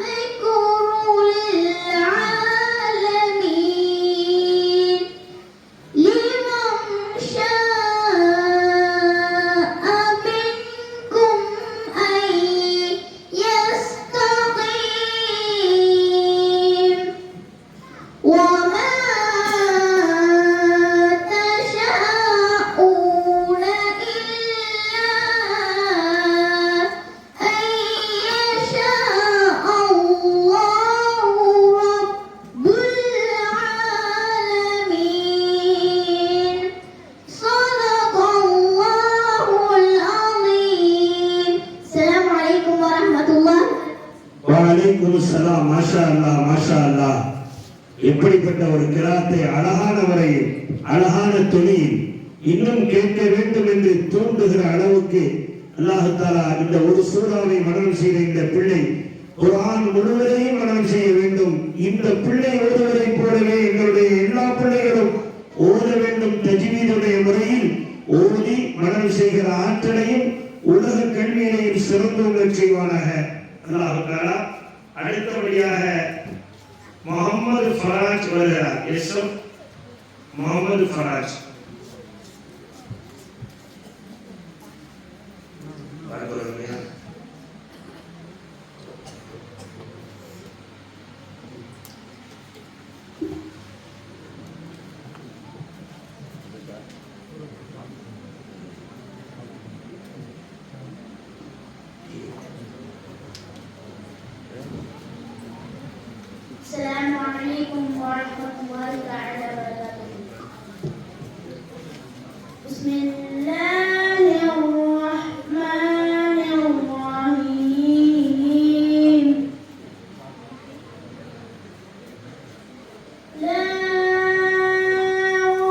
ذكر للعالمين لمن شاء منكم أن يستقيم وما تشاءون إلا أن يشاء الله رب العالمين صدق الله العظيم. السلام عليكم ورحمة الله. வலைக்கும் சலாம். மாஷா அல்லாஹ், மாஷா அல்லாஹ். எப்படிப்பட்ட ஒரு கிராத்தை அழகான முறையில் அழகான தொழில் இன்னும் கேட்க வேண்டும் என்று தூண்டுகிற அளவுக்கு அல்லாஹ் தஆலா இந்த ஒரு சூறாவை மனனம் செய்த இந்த பிள்ளை குர்ஆன் முழுவதையும் மனனம் செய்ய வேண்டும். இந்த பிள்ளை ஓதுவதை போலவே எங்களுடைய எல்லா பிள்ளைகளும் ஓத வேண்டும். தஜ்வீதுடைய முறையில் ஓதி மனனம் செய்கிற ஆற்றலையும் உலக கல்வியிலையும் சிறந்து ஃபராஜ் வருகிறார். எஸ்எம் முகமது ஃபராஜ் வரப்படுறீங்களா? السلام عليكم ورحمة الله تعالى وبركاته. بسم الله الرحمن الرحيم. لا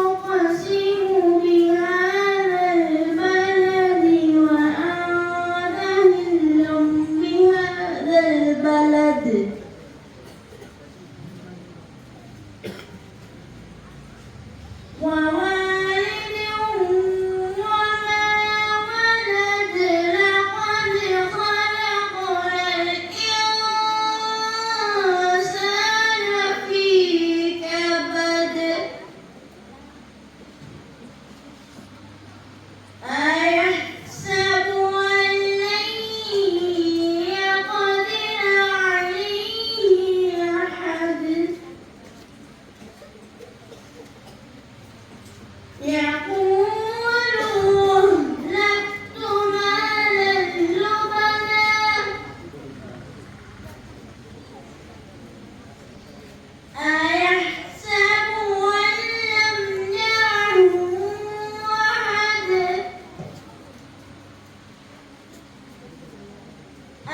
أقسم بهذا البلد وأنت حل بهذا البلد ووالد وما ولد لقد خلقنا الإنسان في كبد أيحسب أن لن يقدر عليه أحد يقول أهلكت مالا لبدا أيحسب أن لم يره أحد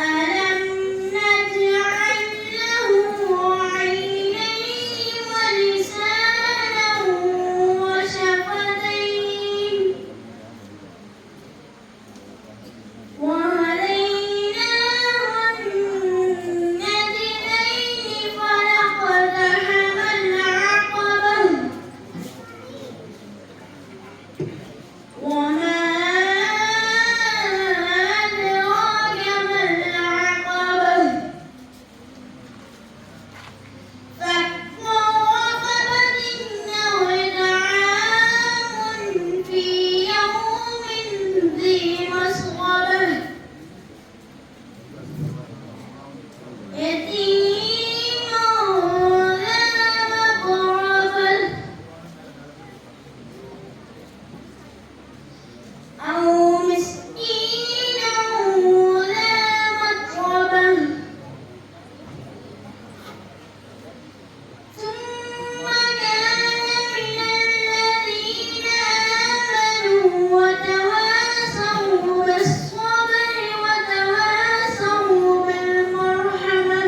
ألم نجعل له عينين ولسانا وشفتين وهديناه النجدين فلاقتحم العقبة وما أدراك ما العقبة فك رقبة أو إطعام في يوم ذي مسغبة يتيما ذا مقربة أو مسكينا ذا متربة ثم كان من الذين آمنوا وتواصوا بالصبر وتواصوا بالمرحمة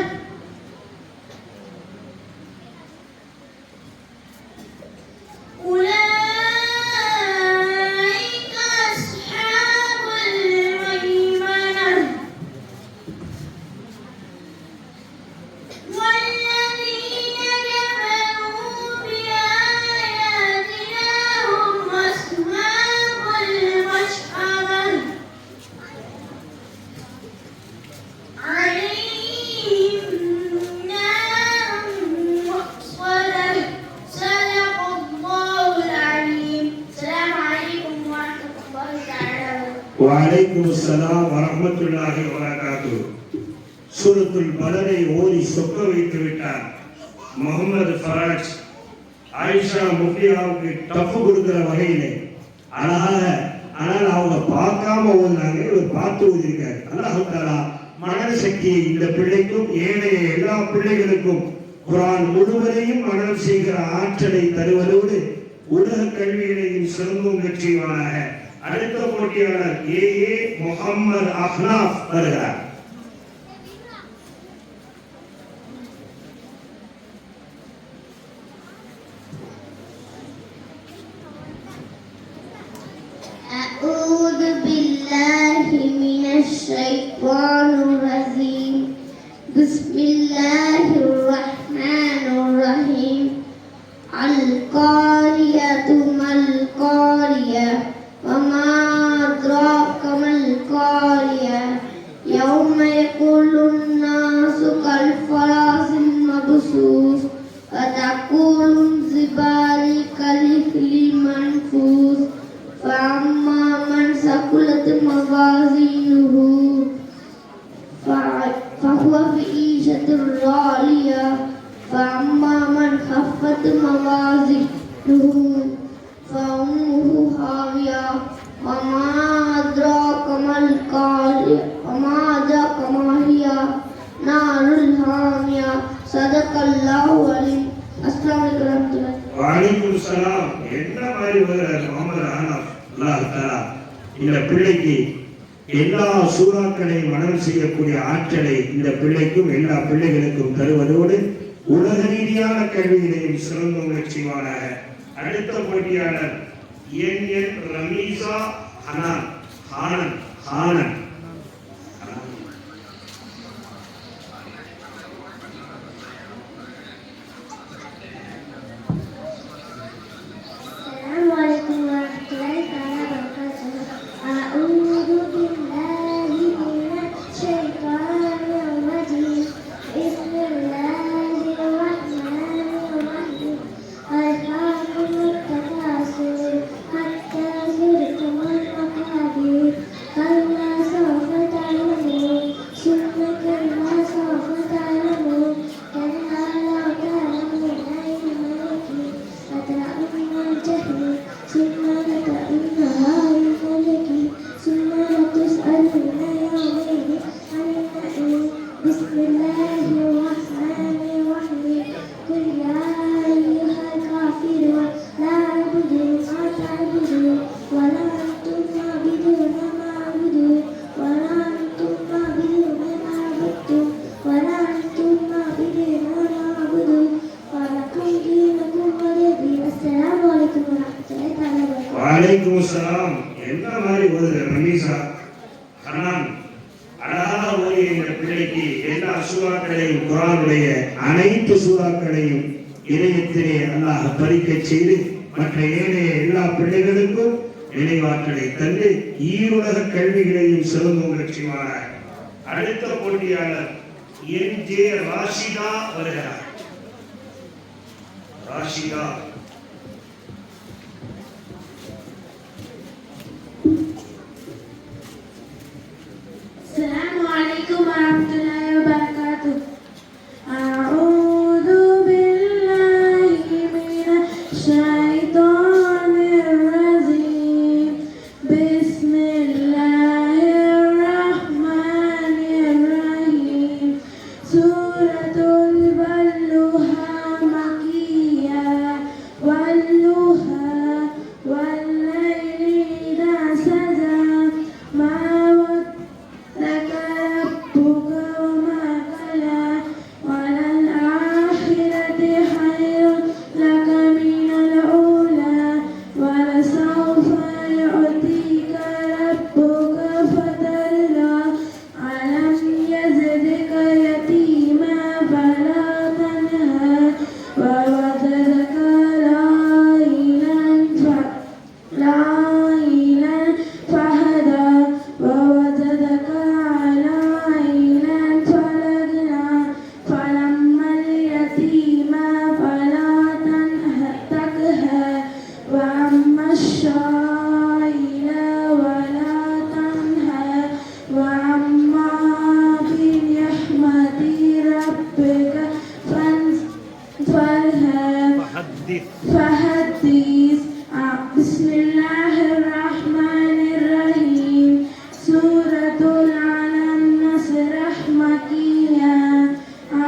أولئك أصحاب الميمنة والذين كفروا بآياتنا هم أصحاب المشأمة عليهم نار مؤصدة صدق الله العليم. السلام عليكم ورحمة الله تعالى وبركاته. வலைக்கும் அஸ்ஸலாம் வரஹ்மத்துல்லாஹி வபரகாத்து. சூரத்துல் பலரை ஓதி சொக்க வைத்து விட்டார் முகமது ஃபராஜ். ஆயிஷா முஃப்தியாவுக்கு டஃப் கொடுக்கிற வகையிலே அழகாக, ஆனால் அவங்க பார்க்காம ஓதுனாங்க, இவர் பார்த்து ஓதிருக்காரு. அல்லாஹ் தஆலா மனன சக்தியை இந்த பிள்ளைக்கும் ஏனைய எல்லா பிள்ளைகளுக்கும் குர்ஆன் முழுவதையும் மனனம் செய்கிற ஆற்றலை தருவதோடு உலக கல்வியிலையும் சிறந்தோங்க செய்வானாக. அடுத்த போட்டியாளர் ஏ முகமது அஹ்னாஃப் வருகிறார். أعوذ بالله من الشيطان الرجيم. بسم الله الرحمن الرحيم. القارية ما القارية وما أدراك ما القارية يوم يكون الناس كالفراش المبثوث خفت موازينه فأمه هاوية وما أدراك ما القارية وما أدراك ما هي نار الحامية صدق الله العظيم. அஸ்ஸலாமு அலைக்கும் வரஹ்மத்துல்லாஹி. வலைக்கும் சலாம். என்ன மாதிரி முகமது ஆனப் அல்லாஹ் தஆலா இந்த பிள்ளைக்கு எல்லா சூறாக்களையும் மனம் செய்யக்கூடிய ஆற்றலை இந்த பிள்ளைக்கும் எல்லா பிள்ளைகளுக்கும் தருவதோடு உலக ரீதியான கல்வியிலையும் சிறந்தவங்க செய்வானாக. அடுத்த போட்டியாளர் என் ரமீசா ஹனான் ஹானன் ஹானன். வலைக்கும் சலாம். என்ன மாதிரி ஓதுற ரமீசா ஹனான் அழகாக ஓதிய இந்த பிள்ளைக்கு எல்லா சூறாக்களையும் குர்ஆனுடைய அனைத்து சூறாக்களையும் இதயத்திலே அல்லாஹ் பறிக்க செய்து மற்ற ஏனைய எல்லா பிள்ளைகளுக்கும் நினைவாற்றலை தந்து ஈருலக கல்விகளையும் சிறந்தோங்க செய்வானார். அடுத்த போட்டியாளர் என் ஜே ராஷிதா வருகிறார். ராஷிதா. السلام عليكم ورحمة الله وبركاته. أعوذ بالله من الشيطان الرجيم. بسم الله الرحمن الرحيم. سورة البلوها مكية واللوها والليل إذا سجى ما لك ربك وما قلى وللآخرة خير لك من الأولى ولسوف يعطيك ربك فترضى ألم يجدك يتيما فلا تنهى ووجدك عائلا فهدى ووجدك عائلا فأغنى فأما اليتيم فلا تقهر وأما السائل ولا تنهر وأما بنعمة ربك فحدث. بسم الله الرحمن الرحيم. سورة العلم نشرح مكية.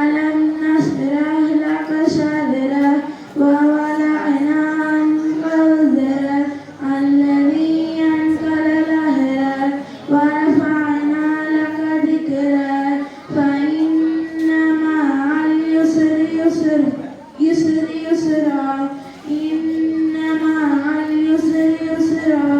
ألم نشرح لك صدرك ووضعنا عنك وزرك الذي أنقض ظهرك ورفعنا لك ذكرك فإن مع العسر يسرا إن مع العسر يسرا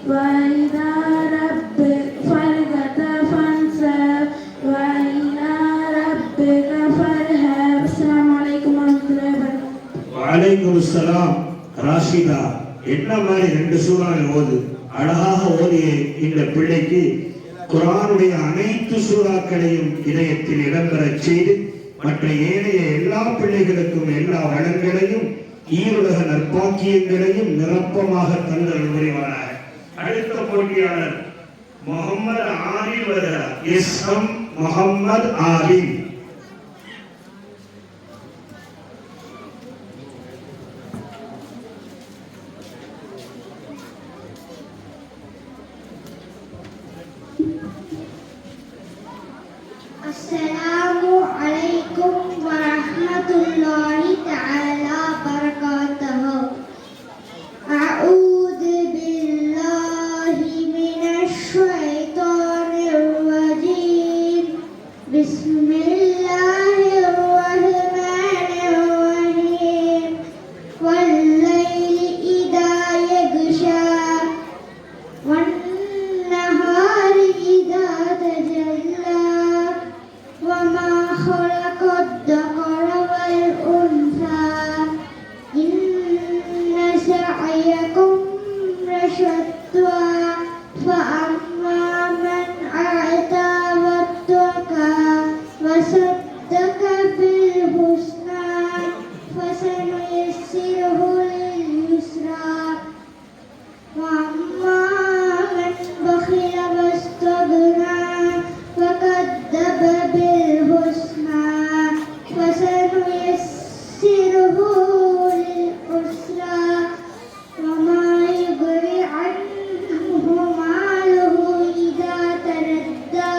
وإذا ربك فرغت فانصب وإلى ربك فارغب. السلام عليكم ورحمة الله وبركاته. வலைக்கும் சலாம். ராஷிதா என்ன மாதிரி 2 சூறாவை ஓது. அழகாக ஓதிய இந்த பிள்ளைக்கு குர்ஆனுடைய அனைத்து சூறாக்களையும் இதயத்தில் இடம்பெறச் செய்து மற்ற ஏனைய எல்லா பிள்ளைகளுக்கும் எல்லா வளங்களையும் ஈருலக நற்பாக்கியங்களையும் நிரப்பமாக தந்தல் புரிவானாக. அடுத்த போட்டியாளர் முகமது ஆலிம் வருகிறார். எஸ்எம் முகமது ஆலிம். فسنيسره لليسرى وأما من بخل واستغنى وكذب بالحسنى فسنيسره للعسرى وما يغني عنه ماله إذا تردى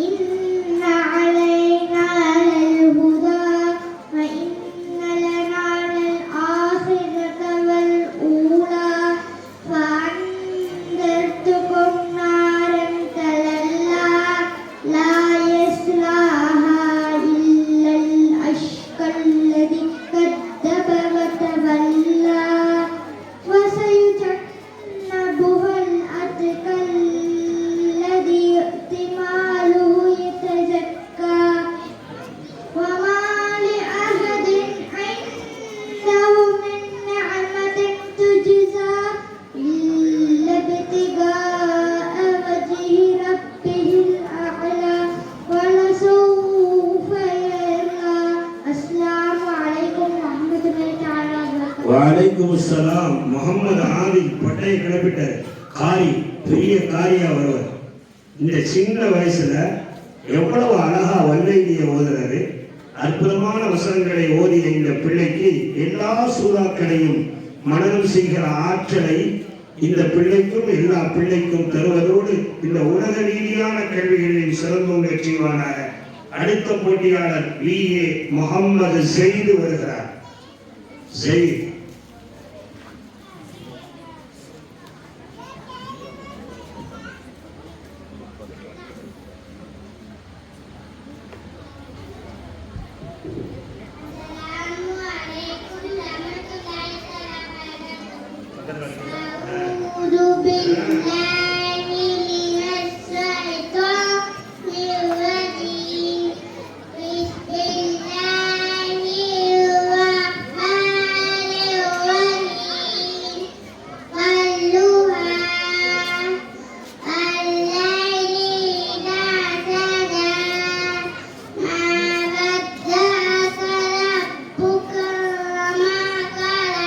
إن علينا للهدى وإن لنا للآخرة والأولى فأنذرتكم نارا تلظى لا يصلاها إلا الأشقى الذي كذب وتولى وسيجنبها الأتقى الذي يؤتي ماله يتزكى وما لأحد عنده من نعمة تجزى إلا ابتغاء وجه ربه الأعلى ولسوف يرضى السلام عليكم ورحمة الله تعالى وبركاته வலைக்கும் அஸ்ஸலாம். முகமது ஆதில் பட்டையை கிளப்பிட்ட காரி, பெரிய காரியா வருவார். இந்த சின்ன வயசுல எவ்வளவு அழகா வல்லையிய ஓதுறாரு. அற்புதமான வசனங்களை ஓதிய இந்த பிள்ளைக்கு எல்லா சூறாக்களையும் மனனம் செய்கிற ஆற்றலை இந்த பிள்ளைக்கும் எல்லா பிள்ளைக்கும் தருவதோடு இந்த உலக ரீதியான கல்விகளில் சிறந்தோங்க செய்வானாக. அடுத்த போட்டியாளர் VA முகமது செய்து வருகிறார். ஜெயித் أعوذ بالله من الشيطان الرجيم بسم الله الرحمن الرحيم والضحى والليل إذا سجى ما ودعك ربك وما قلى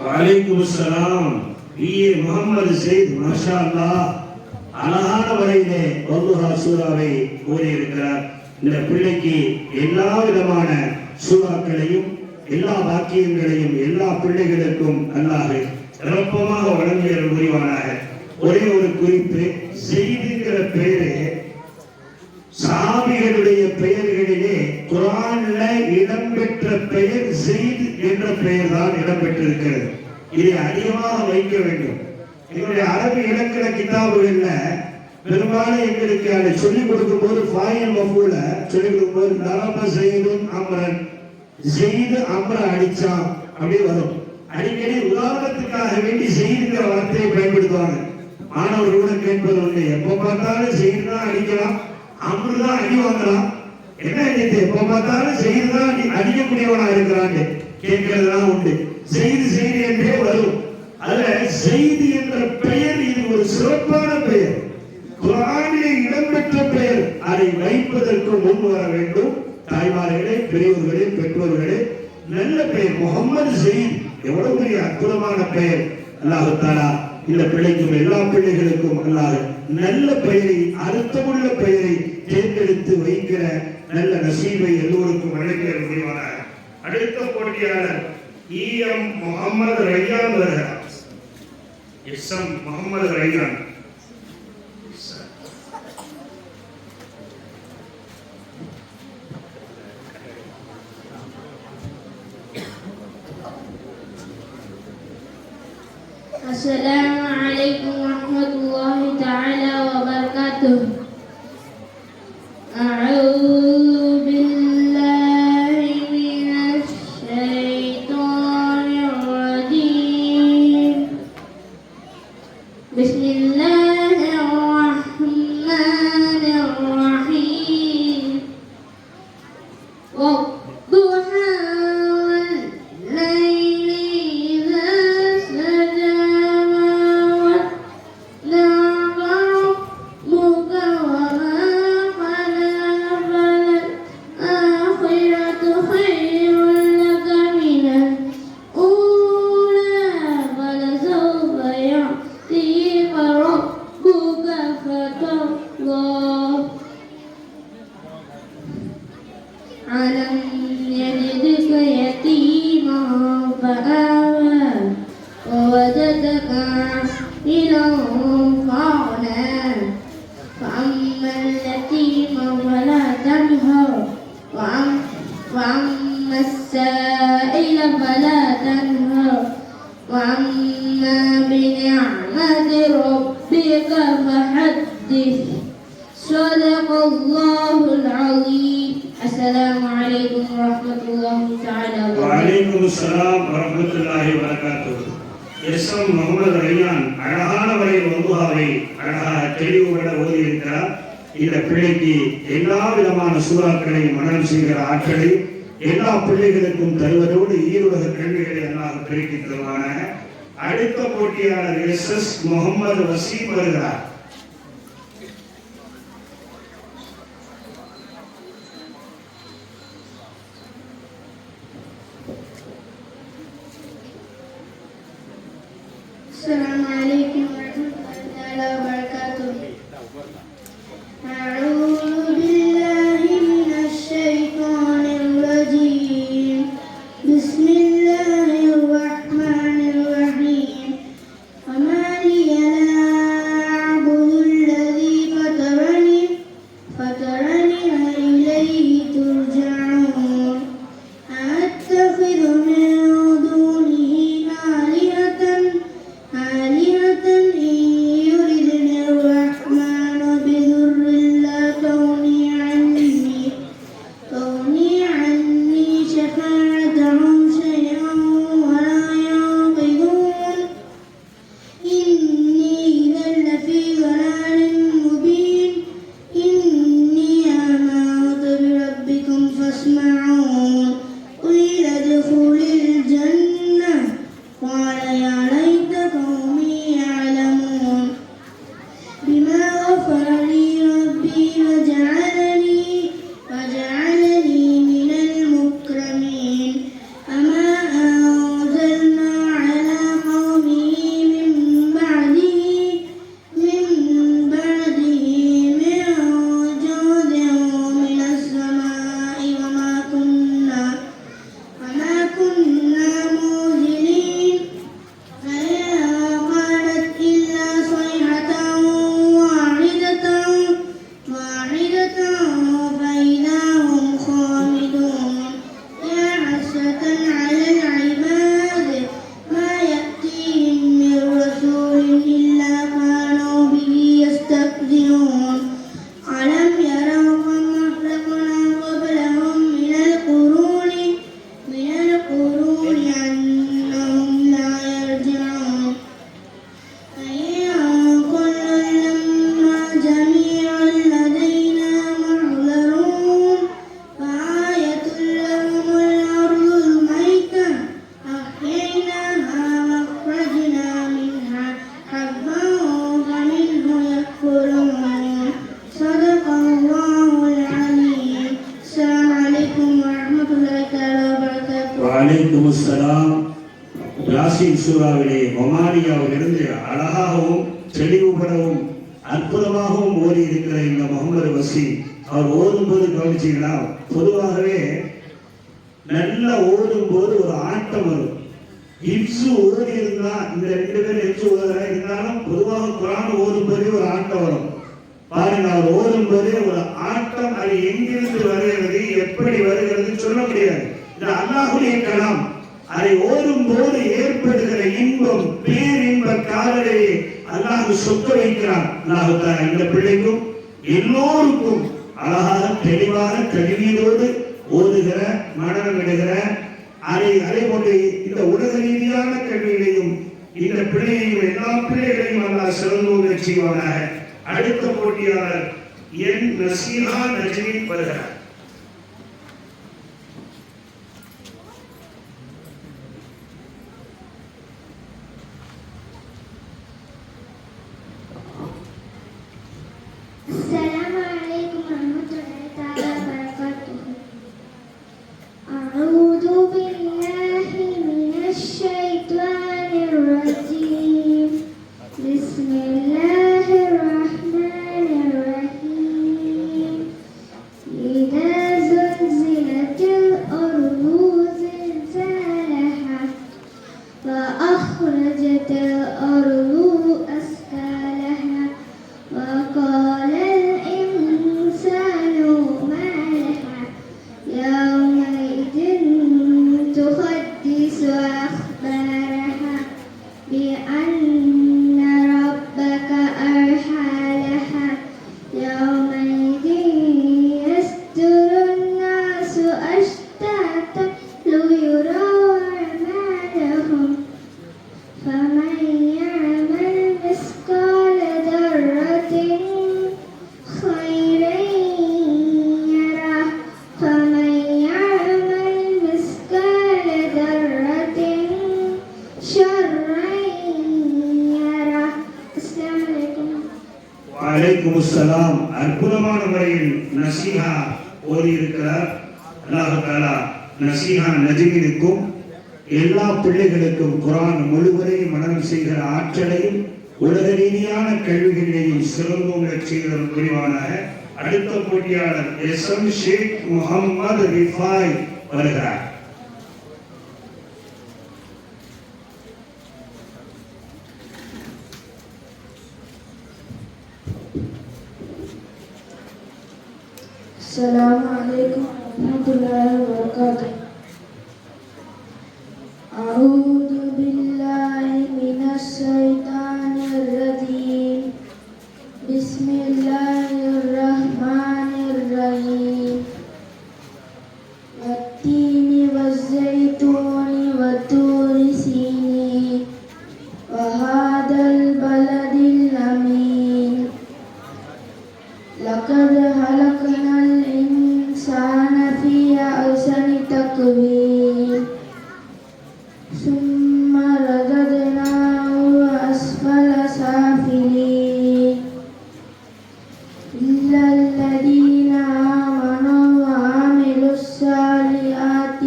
வலைக்கும் அஸ்ஸலாம். VA முகமது செய்த் மாஷா அல்லாஹ் அழகான வரையிலே வல்லுஹா சூறாவை கூறியிருக்கிறார். இந்த பிள்ளைக்கு எல்லா விதமான சூறாக்களையும் எல்லா வாக்கியங்களையும் எல்லா பிள்ளைகளுக்கும் அல்லாஹ் நிரப்பமாக வழங்கிய புரிவானாக. ஒரே ஒரு குறிப்பு, செய்துங்கிற பெயரு சாமிகளுடைய பெயர்களிலே குர்ஆன்ல இடம்பெற்ற பெயர் செய்து என்ற பெயர் தான் இடம்பெற்றிருக்கிறது. இதை அதிகமாக வைக்க வேண்டும். எங்களுடைய அரபு இலக்கண கிதாபுகள்ல பெரும்பாலும் எங்களுக்கு அதை சொல்லிக் கொடுக்கும் போது ஃபாயில் மஃபூல சொல்லிக் கொடுக்கும் போது தரப செய்துன் அம்ரன், செய்து அம்ர அடிச்சான் அப்படி வரும். அடிக்கடி உதாரணத்துக்காக வேண்டி செய்துங்கிற வார்த்தையை பயன்படுத்துவாங்க. மாணவர்களுடன் கேட்பது உண்டு, எப்ப பார்த்தாலும் செய்துதான் அடிக்கலாம், அம்ருதான் அடி வாங்கலாம், என்ன எப்ப பார்த்தாலும் செய்துதான் அடிக்கக்கூடியவனா இருக்கிறாங்க கேட்கிறதுதான் உண்டு. செய்து செய்து என்றே வரும். அதுல செய்தி என்ற பெயர் இது ஒரு சிறப்பான பெயர், குர்ஆனிலே இடம்பெற்ற பெயர். அதை வைப்பதற்கு முன் வர வேண்டும் தாய்மார்களே, பெரியவர்களே, பெற்றோர்களே. நல்ல பெயர் முகமது செய்த், எவ்வளவு பெரிய அற்புதமான பெயர். அல்லாஹ் தஆலா இந்த பிள்ளைக்கும் எல்லா பிள்ளைகளுக்கும் அல்லாஹ் நல்ல பெயரை, அர்த்தமுள்ள பெயரை தேர்ந்தெடுத்து வைக்கிற நல்ல நசீபை எல்லோருக்கும் வழங்கிய முடிவானார். அடுத்த போட்டியாளர் EM முகமது ரையான் வருகிறார். SM Mohammed ரையான். Assalamu alaikum warahmatullahi ta'ala wabarakatuh. A'udzu billahi minasy syaithanir rajim. Bismillahirrahmanirrahim. Wadduha ألم يجدك يتيما فآوى ووجدك عائلا فأغنى فأما اليتيم فلا تنهر وأما السائل فلا تنهر وأما بنعمة ربك فحدث صدق الله العظيم. السلام عليكم ورحمة الله تعالى وبركاته. وعليكم السلام ورحمة الله وبركاته. SM Mohammed ரையான் அழகான வரையில் வகுப்பாவை அழகாக தெளிவுபட ஓதியிருக்கிறார். இந்த பிள்ளைக்கு எல்லா விதமான சூறாக்களையும் மனனம் செய்கிற ஆற்றலை எல்லா பிள்ளைகளுக்கும் தருவதோடு ஈருலக கல்விகளை எல்லாம் பெருக்கி தருவானாக. அடுத்த போட்டியாளர் SS முகமது வசீம் வருகிறார். السلام عليكم ورحمة الله وبركاته. أعوذ بالله من الشيطان الرجيم. بسم الله الرحمن الرحيم. وما لي لا أعبد الذي فطرني وإليه ترجعون. أتخذ من دونه آلهة إن يردني الرحمن بضر لا تغني عني شفاعتهم شيئا ولا ينقذون. إني إذا لفي ضلال مبين. إني آمنت بربكم فاسمعون. قيل ادخل الجنة قال يا ليت قومي يعلمون. بما غفر لي ربي وجعلني من المكرمين. أما أنزلنا على قومه من بعده من جود من السماء وما كنا منزلين. فإن قالت إلا صيحة واحدة فإذا هم خامدون. يا حسرة على العباد ما يأتيهم من رسول إلا كانوا به يستهزئون. ألم يروا كم أهلكنا قبلهم من القرون أنهم لا يرجعون. فإن كل لما جميع لدينا محضرون. فآية لهم الأرض الميتة أحييناها وأخرجنا منها حبا فمنه يأكلون. صدق الله العليم. السلام عليكم ورحمة الله تعالى وبركاته. وعليكم السلام. யாசீன் சூறாவிலே ஒமானியாவிலிருந்து அழகாகவும் தெளிவுபடவும் அற்புதமாகவும் ஓடி இருக்கிற இந்த முகமது வசீம் அவர் ஓடும்போது கவனிச்சீங்கன்னா பொதுவாகவே நல்லா ஓடும்போது ஒரு ஆட்டம் வரும். ஹிப்ஸ் ஓதி இருந்தா இந்த 2 பேரும் ஹிப்ஸ் ஓதுறா இருந்தாலும் பொதுவாக குர்ஆன் ஓதும் போது ஒரு ஆட்டம் வரும் பாருங்க. அவர் ஓதும் போது ஒரு ஆட்டம், அது எங்கிருந்து வருகிறது எப்படி வருகிறது சொல்ல முடியாது. இது அல்லாஹ்வுடைய கலாம். அதை ஓதும் போது ஏற்படுகிற இன்பம் பேரின்ப காதலையே அல்லாஹ் சொக்க வைக்கிறான். அல்லாஹ் தஆலா இந்த பிள்ளைக்கும் எல்லோருக்கும் அழகாக தெளிவாக தஜ்வீதோடு ஓதுகிற மனனம் விடுகிற அதை போன்று இந்த உலக ரீதியான கல்வியிலையும் இந்த பிள்ளையையும் எல்லா பிள்ளைகளையும் அல்லாஹ் சிறந்தோங்க செய்வானாக. அடுத்த போட்டியாளர் என் நசீஹா நஜ்மீன் வருகிறார். السلام عليكم ورحمة الله تعالى وبركاته. أعوذ بالله من الشيطان الرجيم. بسم الله الرحمن الرحيم. إذا زلزلت الأرض زلزالها وأخرجت الأرض أثقالها وقال الإنسان ما لها يومئذ تحدث أخبارها بأن ربك أوحى لها يومئذ يصدر الناس أشتاتا ليروا أعمالهم فمن يعمل مثقال ذرة خيرا يره ومن يعمل مثقال ذرة شرا يره. السلام عليكم. வலைக்கும் அஸ்ஸலாம். அற்புதமான முறையில் நசீஹா ஓதி இருக்கிறார். அல்லாஹ் தஆலா நசீஹா நஜ்மீனுக்கும் எல்லா பிள்ளைகளுக்கும் குர்ஆன் முழுவதையும் மனனம் செய்கிற ஆற்றலையும் உலக ரீதியான கல்விகளிலேயும் சிறந்தோங்க செய்கிற புரிவானாக. அடுத்த போட்டியாளர் எஸ்எம் ஷேக் முகமது ரிஃபாய் வருகிறார். السلام عليكم ورحمة الله وبركاته. أعوذ بالله من الشيطان الرجيم. بسم الله الرحمن الرحيم. والتين والزيتون وطور سينين وهذا البلد الأمين. لقد خلقنا الإنسان في أحسن تقويم ثم رددناه أسفل سافلين إلا الذين آمنوا وعملوا الصالحات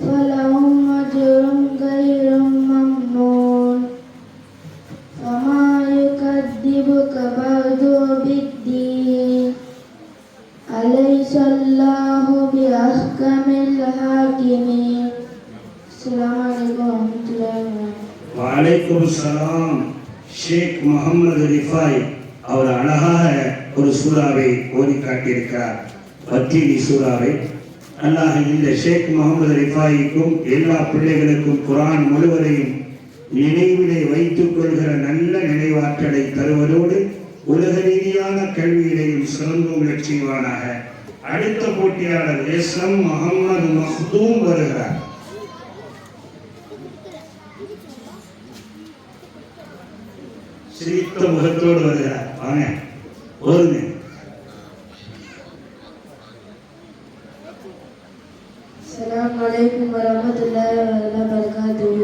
فلهم أجر غير ممنون. فما يكذبك بعد بالدين أليس الله بأحكم الحاكمين. السلام عليكم ورحمة الله وبركاته. வலைக்கும் அஸ்ஸலாம். ஷேக் முகமது ரிஃபாய் அவர் அழகாக ஒரு சூறாவை ஓதி காட்டியிருக்கிறார். பத்தீனி சூறாவை. அல்லாஹ் இந்த ஷேக் முகமது ரிஃபாய்க்கும் எல்லா பிள்ளைகளுக்கும் குர்ஆன் முழுவதையும் நினைவிலே வைத்துக் கொள்கிற நல்ல நினைவாற்றலை தருவதோடு உலக ரீதியான கல்வியிலையும் சிறந்தோங்க செய்வானாக. அடுத்த போட்டியாளர் எஸ்எம் முகமது மஹ்தூம் வருகிறார். சிரித்த முகத்தோடு வருகிறார். வாங்க ஓதுங்க. السلام عليكم ورحمة الله وبركاته.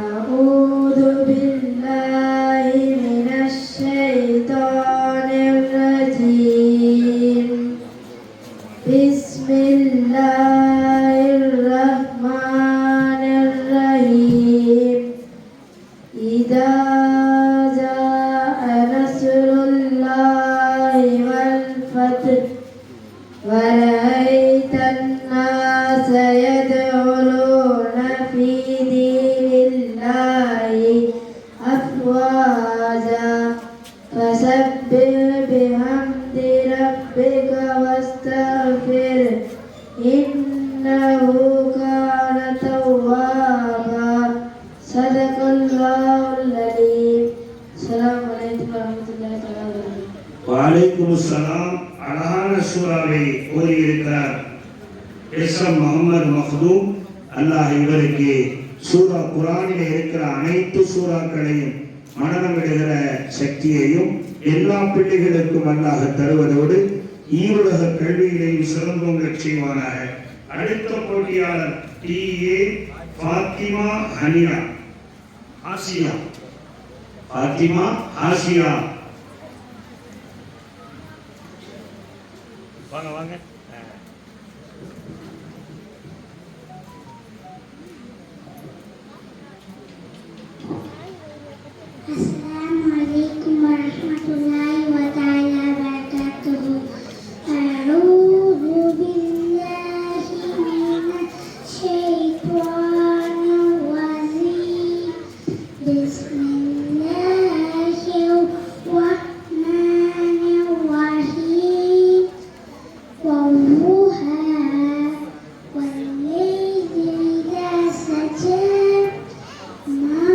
أعوذ بالله من الشيطان الرجيم. بسم الله الرحمن الرحيم. إذا جاء نصر الله எஸ்எம் முகமது மஹ்தூம். அல்லாஹ் இவருக்கு சூரா குரானில் இருக்கிற அனைத்து சூறாக்களையும் மனநமிடுகிற சக்தியையும் எல்லா பிள்ளைகளுக்கும் அல்லாஹ் தருவதோடு ஈருலக கல்வியிலையும் சிறந்தோங்க செய்வானாக. அடுத்த போட்டியாளர் TA. Fathima Haniya Asia. Fathima Asia வாங்க வாங்க. السلام عليكم ورحمة الله وتعالى وبركاته. أعوذ بالله من الشيطان الرجيم. بسم الله الرحمن الرحيم. والضحى والليل إذا سجى ما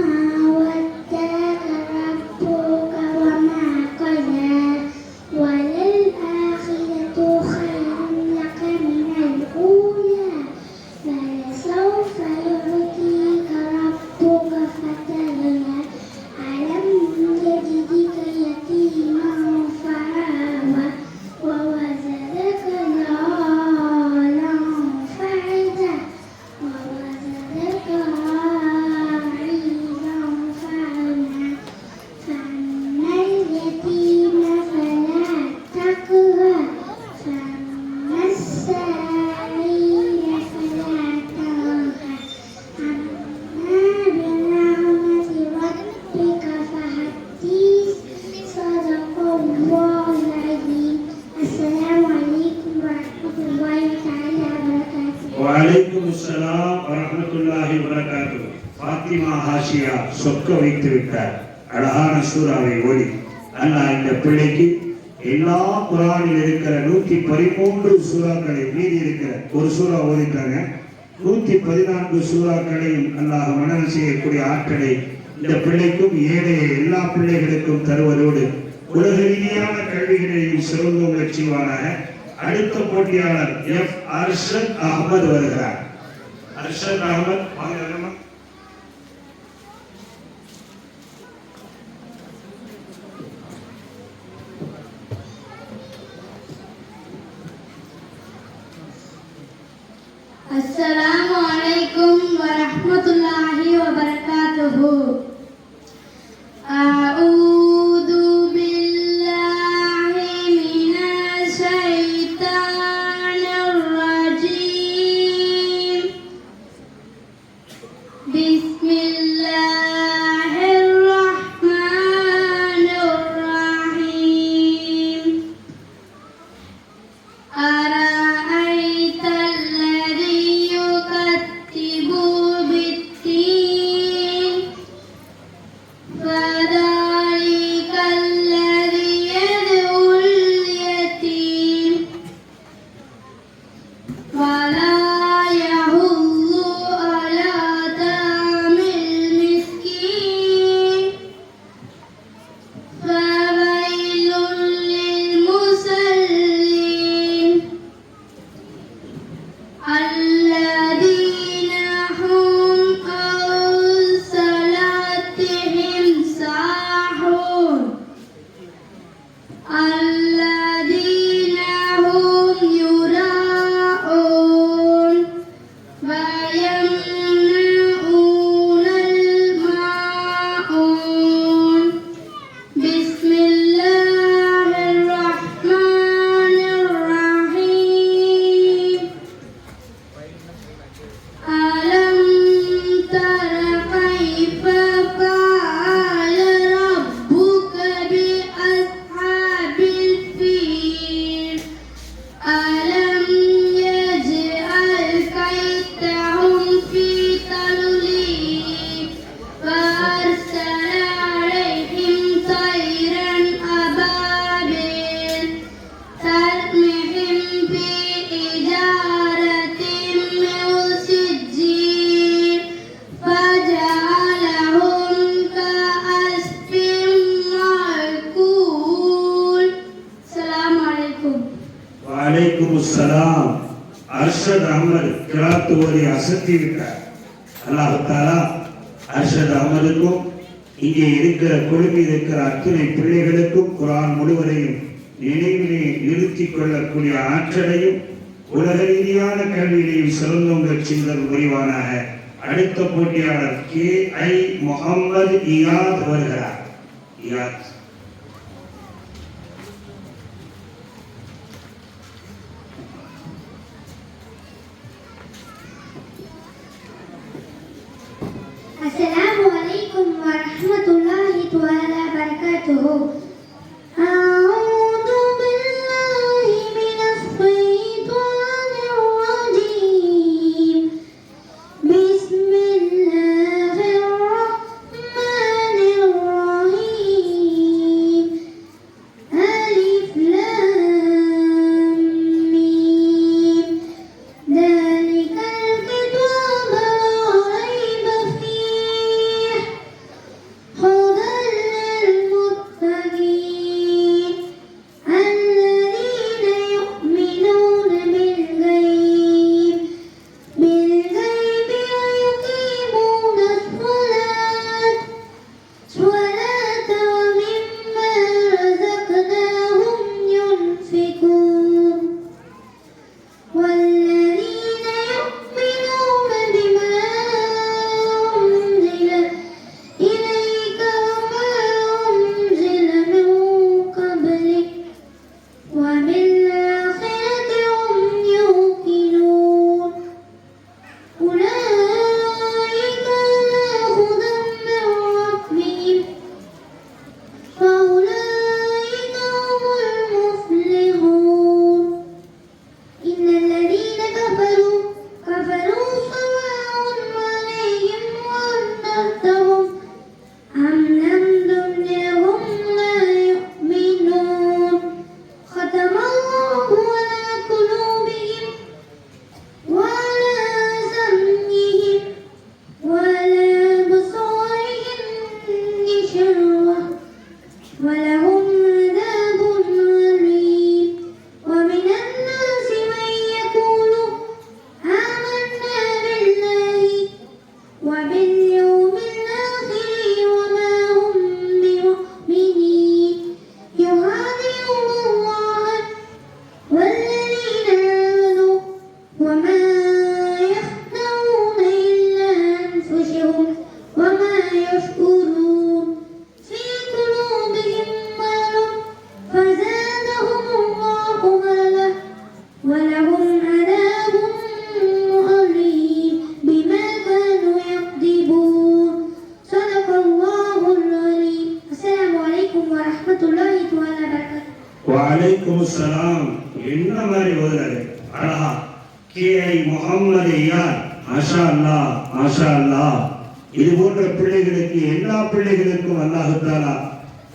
ودعك ربك وما قلى وللآخرة خير لك من الأولى ولسوف يعطيك ربك فترضى ألم يجدك يتيما فآوى ووجدك ضالا فهدى ووجدك عائلا فأغنى فأما اليتيم فلا تقهر فأما السائل فلا تنهر أما بنعمة ربك فحدث. صدق الله العظيم. السلام عليكم ورحمة الله تعالى وبركاته. வலைக்கும் அஸ்ஸலாம் வரஹ்மத்துல்லாஹி வபரகாத்துஹு. ஃபாத்திமா ஹாஷியா சொக்க வைத்து விட்டார். அழகான சூறாவை ஓதி அல்லாஹ் இந்த பிள்ளைக்கு எல்லா குரானில் இருக்கிற 113 சூறாக்களை மீதி இருக்கிற ஒரு சூறா ஓதிட்டாங்க. 114 சூறாக்களையும் அல்லாஹ் மனனம் செய்யக்கூடிய ஆற்றலை இந்த பிள்ளைக்கும் ஏழைய எல்லா பிள்ளைகளுக்கும் தருவதோடு உலக ரீதியான கல்விகளையும் சிறந்தோங்க செய்வானாக. அடுத்த போட்டியாளர் எஃப். அர்ஷத் அகமது வருகிறார். அர்ஷத் அகமது வாங்க. السلام عليكم ورحمة الله وبركاته. أعوذ بالله من الشيطان الرجيم. بسم الله الرحمن الرحيم. أرأيت الذي يكذب بالدين فذلك الذي يدعو اليتيم ولا يحض على طعام ஓதி அசத்தி விட்டார். அல்லாஹ் தஆலா அர்ஷத் அஹமதுக்கும் இங்கே இருக்கிற குழுவில் இருக்கிற அத்தனை பிள்ளைகளுக்கும் குர்ஆன் முழுவதையும் நினைவிலே நிறுத்திக் கொள்ளக்கூடிய ஆற்றலையும் உலக ரீதியான கல்வியிலையும் சிறந்தோங்க செய்தல் புரிவானாக. அடுத்த போட்டியாளர் KI முகமது இயாத் வருகிறார். இயாத் السلام عليكم ورحمة الله تعالى وبركاته. أعوذ بالله من الشيطان الرجيم. بسم الله الرحمن الرحيم. ألف لام ميم. ذلك الكتاب لا ريب فيه هدى للمتقين الذين يؤمنون بالغيب ويقيمون الصلاة ومما رزقناهم ينفقون والذين يؤمنون بما أنزل إليك وما أنزل من قبلك وبالآخرة هم يوقنون أولئك على هدى من ربهم فأولئك هم المفلحون. إن الذين كفروا سواء عليهم أأنذرتهم أم لم تنذرهم لا يؤمنون. ختم الله على قلوبهم وعلى سمعهم وعلى أبصارهم غشاوة ولهم عذاب أليم. ومن الناس من يقول آمنا بالله وباليوم الآخر وما هم بمؤمنين. يخادعون الله والذين آمنوا وما يخدعون إلا أنفسهم وما يشعرون. في قلوبهم مرض فزادهم الله مرضا ولهم عذاب أليم بما كانوا يكذبون. صدق الله العليم. السلام عليكم ورحمة الله تعالى وبركاته. வலைக்கும் சலாம். என்ன மாதிரி ஓதுறாரு அழகா. KI முகமது இயாத். மாஷா அல்லாஹ் மாஷா அல்லாஹ். இது போன்ற பிள்ளைகளுக்கு எல்லா பிள்ளைகளுக்கும் அல்லாஹ் தஆலா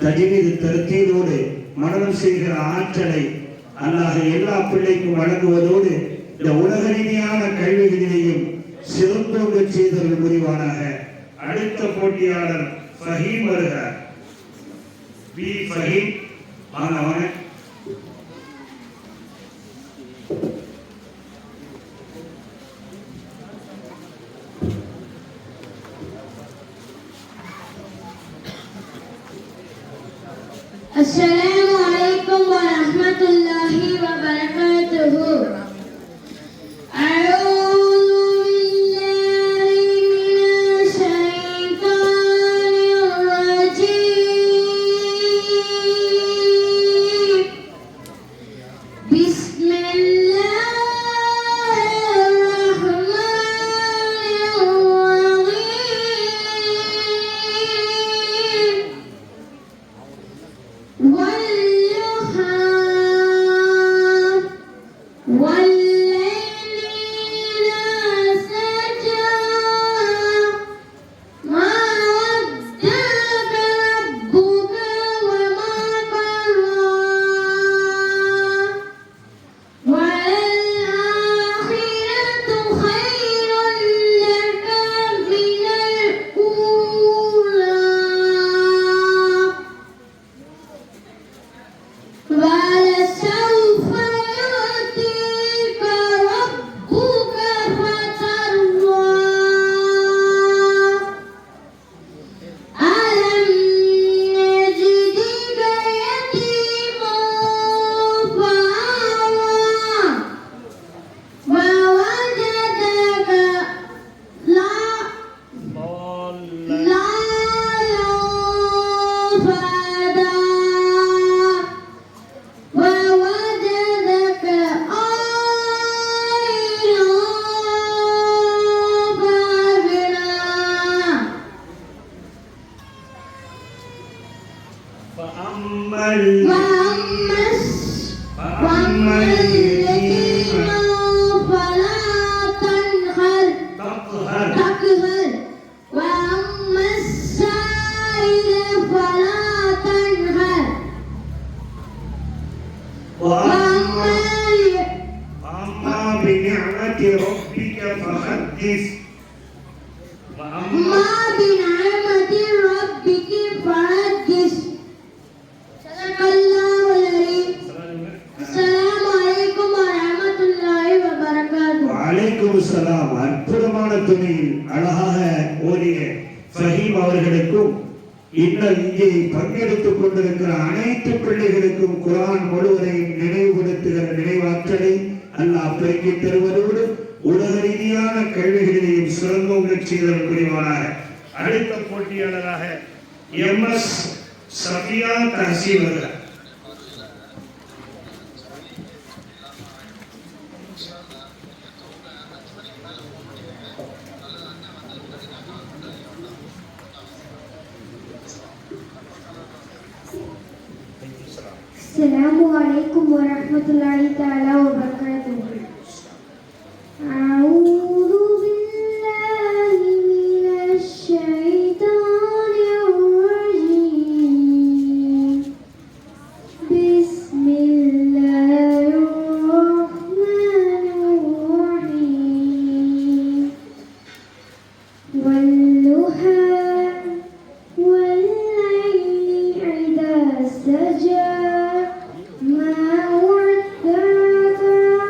தஜ்வீது தர்த்தீலோடு மனனம் செய்கிற ஆற்றலை அல்லாஹ் எல்லா பிள்ளைக்கும் வழங்குவதோடு இந்த உலக ரீதியான கல்விகளிலேயும் சிறந்தோங்க செய்தல் புரிவானாக. அடுத்த போட்டியாளர் ஃபஹீம் வருகிறார். ஃபஹீம் வாங்க வாங்க. السلام عليكم ورحمة الله وبركاته. أعوذ بالله من الشيطان الرجيم. بسم الله الرحمن الرحيم. والضحى வாக்குகள் وأما السائل فلا تنهر وأما بنعمة ربك فحدث ما بنعمة ربك فحدث صدق الله العظيم السلام عليكم ورحمة الله وبركاته வலைக்கும் சலாம். அற்புதமான துணியில் அழகாக ஓதிய ஃபஹீம் அவர்களுக்கும் இன்னும் இங்கே பங்கெடுத்துக் கொண்டிருக்கிற அனைத்து பிள்ளைகளுக்கும் குர்ஆன் முழுவதையும் நினைவுபடுத்துகிற நினைவாற்றலை அல்லாஹ் பெருக்கி தருவதோடு உலக ரீதியான கல்விகளிலேயும் சிறந்தோங்க செய்தல் புரிவானாக. அடுத்த போட்டியாளராக எம்எஸ் சஃபியா தஹசீன் அவர்கள். السلام عليكم ورحمة الله تعالى وبركاته أعوذ بالله من الشيطان الرجيم بسم الله الرحمن الرحيم والضحى والليل إذا سجى ما ودعك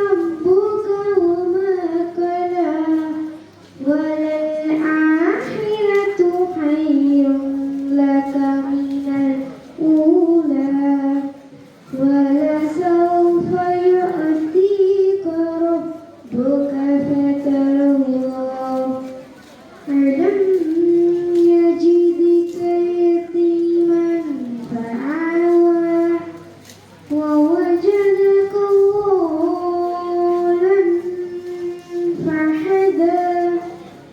ربك وما قلى وللآخرة خير لك من الأولى ولسوف يؤتيك ربك فترضى ألم يجدك يتيما فآوى ووجدك ضالا فهدى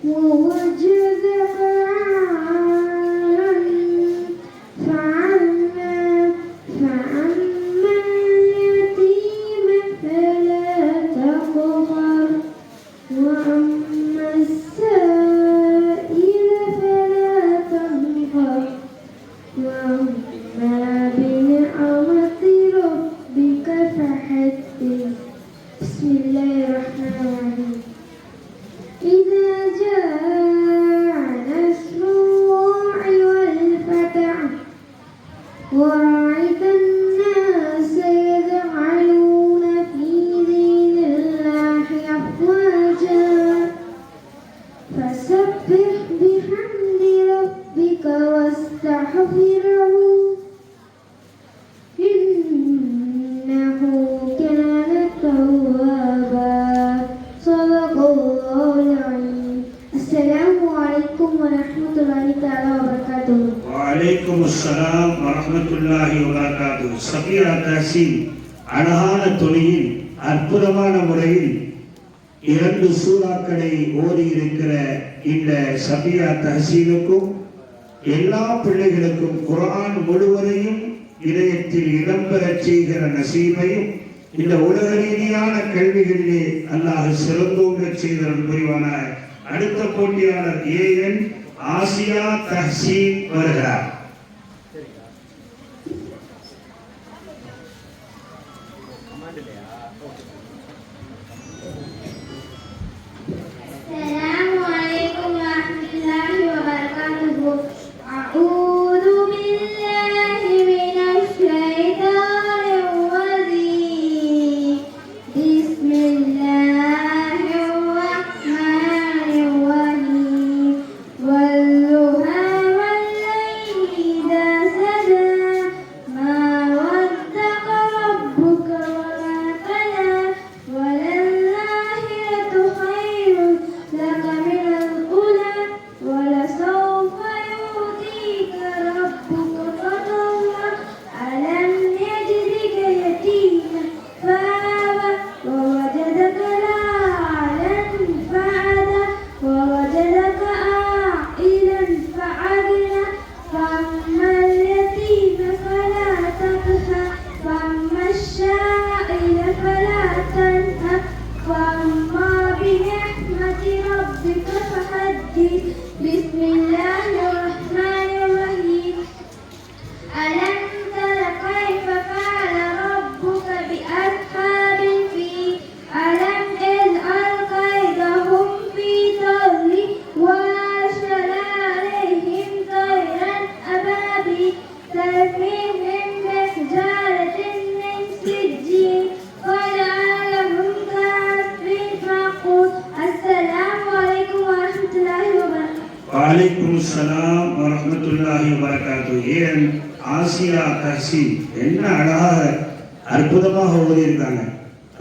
ووجدك عائلا فأغنى فأما اليتيم فلا تقهر وأما السائل فلا تنهر وأما بنعمة ربك فحدث بسم الله الرحمن الرحيم إذا جاء نصر الله والفتح ورأيت الناس يدخلون في دين الله أفواجا فسبح بحمد ربك واستغفره إنه كان توابا صدق الله العظيم السلام عليكم ورحمة الله تعالى وبركاته வலைக்கும் அஸ்ஸலாம் வரஹ்மத்துல்லாஹி வபரகாத்துஹு. சஃபியா தஹசீன் அழகான துணியில் அற்புதமான முறையில் 2 சூறாக்களை ஓதி இருக்கிற இந்த சஃபியா தஹசீனுக்கும் எல்லா பிள்ளைகளுக்கும் குர்ஆன் முழுவதையும் இதயத்தில் இடம்பெறச் செய்கிற நசீபையும் இந்த உலக ரீதியான கல்விகளிலே அல்லாஹ் சிறந்தோங்க செய்தல் புரிவானாக. அடுத்த போட்டியாளர் ஏஎன் ஆசியா தஹசீன் வருகிறார். السلام عليكم ورحمة الله وبركاته أعوذ بالله من الشيطان الرجيم بسم الله الرحمن الرحيم والضحى والليل بسم الله الرحمن الرحيم ألم تر كيف فعل ربك بأصحاب الفيل ألم يجعل كيدهم في تضليل وأرسل عليهم طيرا أبابيل ترميهم بحجارة من سجيل وجعلهم كعصف معقول. السلام عليكم ورحمة الله وبركاته. வலைக்கும் சலாம் வரஹ்மத்துல்லாஹி வபரகாத்து. ஏன் ஆசியா கர்சி என்ன அழகாக அற்புதமாக ஓதியிருக்காங்க.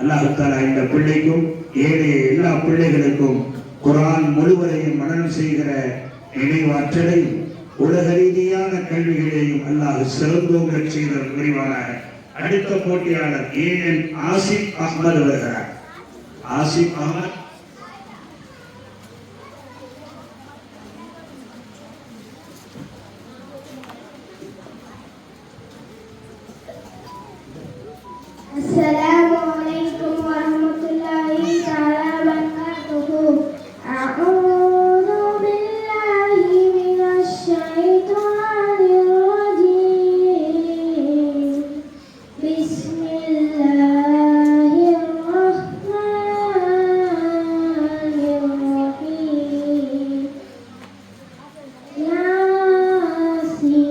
அல்லாஹ் தஆலா இந்த பிள்ளைக்கும் ஏழைய எல்லா பிள்ளைகளுக்கும் குர்ஆன் முழுவதையும் மனனம் செய்கிற நினைவாற்றலையும் உலக ரீதியான கல்விகளையும் அல்லாஹ் சிறந்தோங்க செய்த புரிவானாக. அடுத்த போட்டியாளர் ஏஎன் ஆசிப் அஹ்மத் வருகிறார். ஆசிப் அஹ்மத். السلام عليكم ورحمة الله تعالى وبركاته. أعوذ بالله من الشيطان الرجيم. بسم الله الرحمن الرحيم. ياسين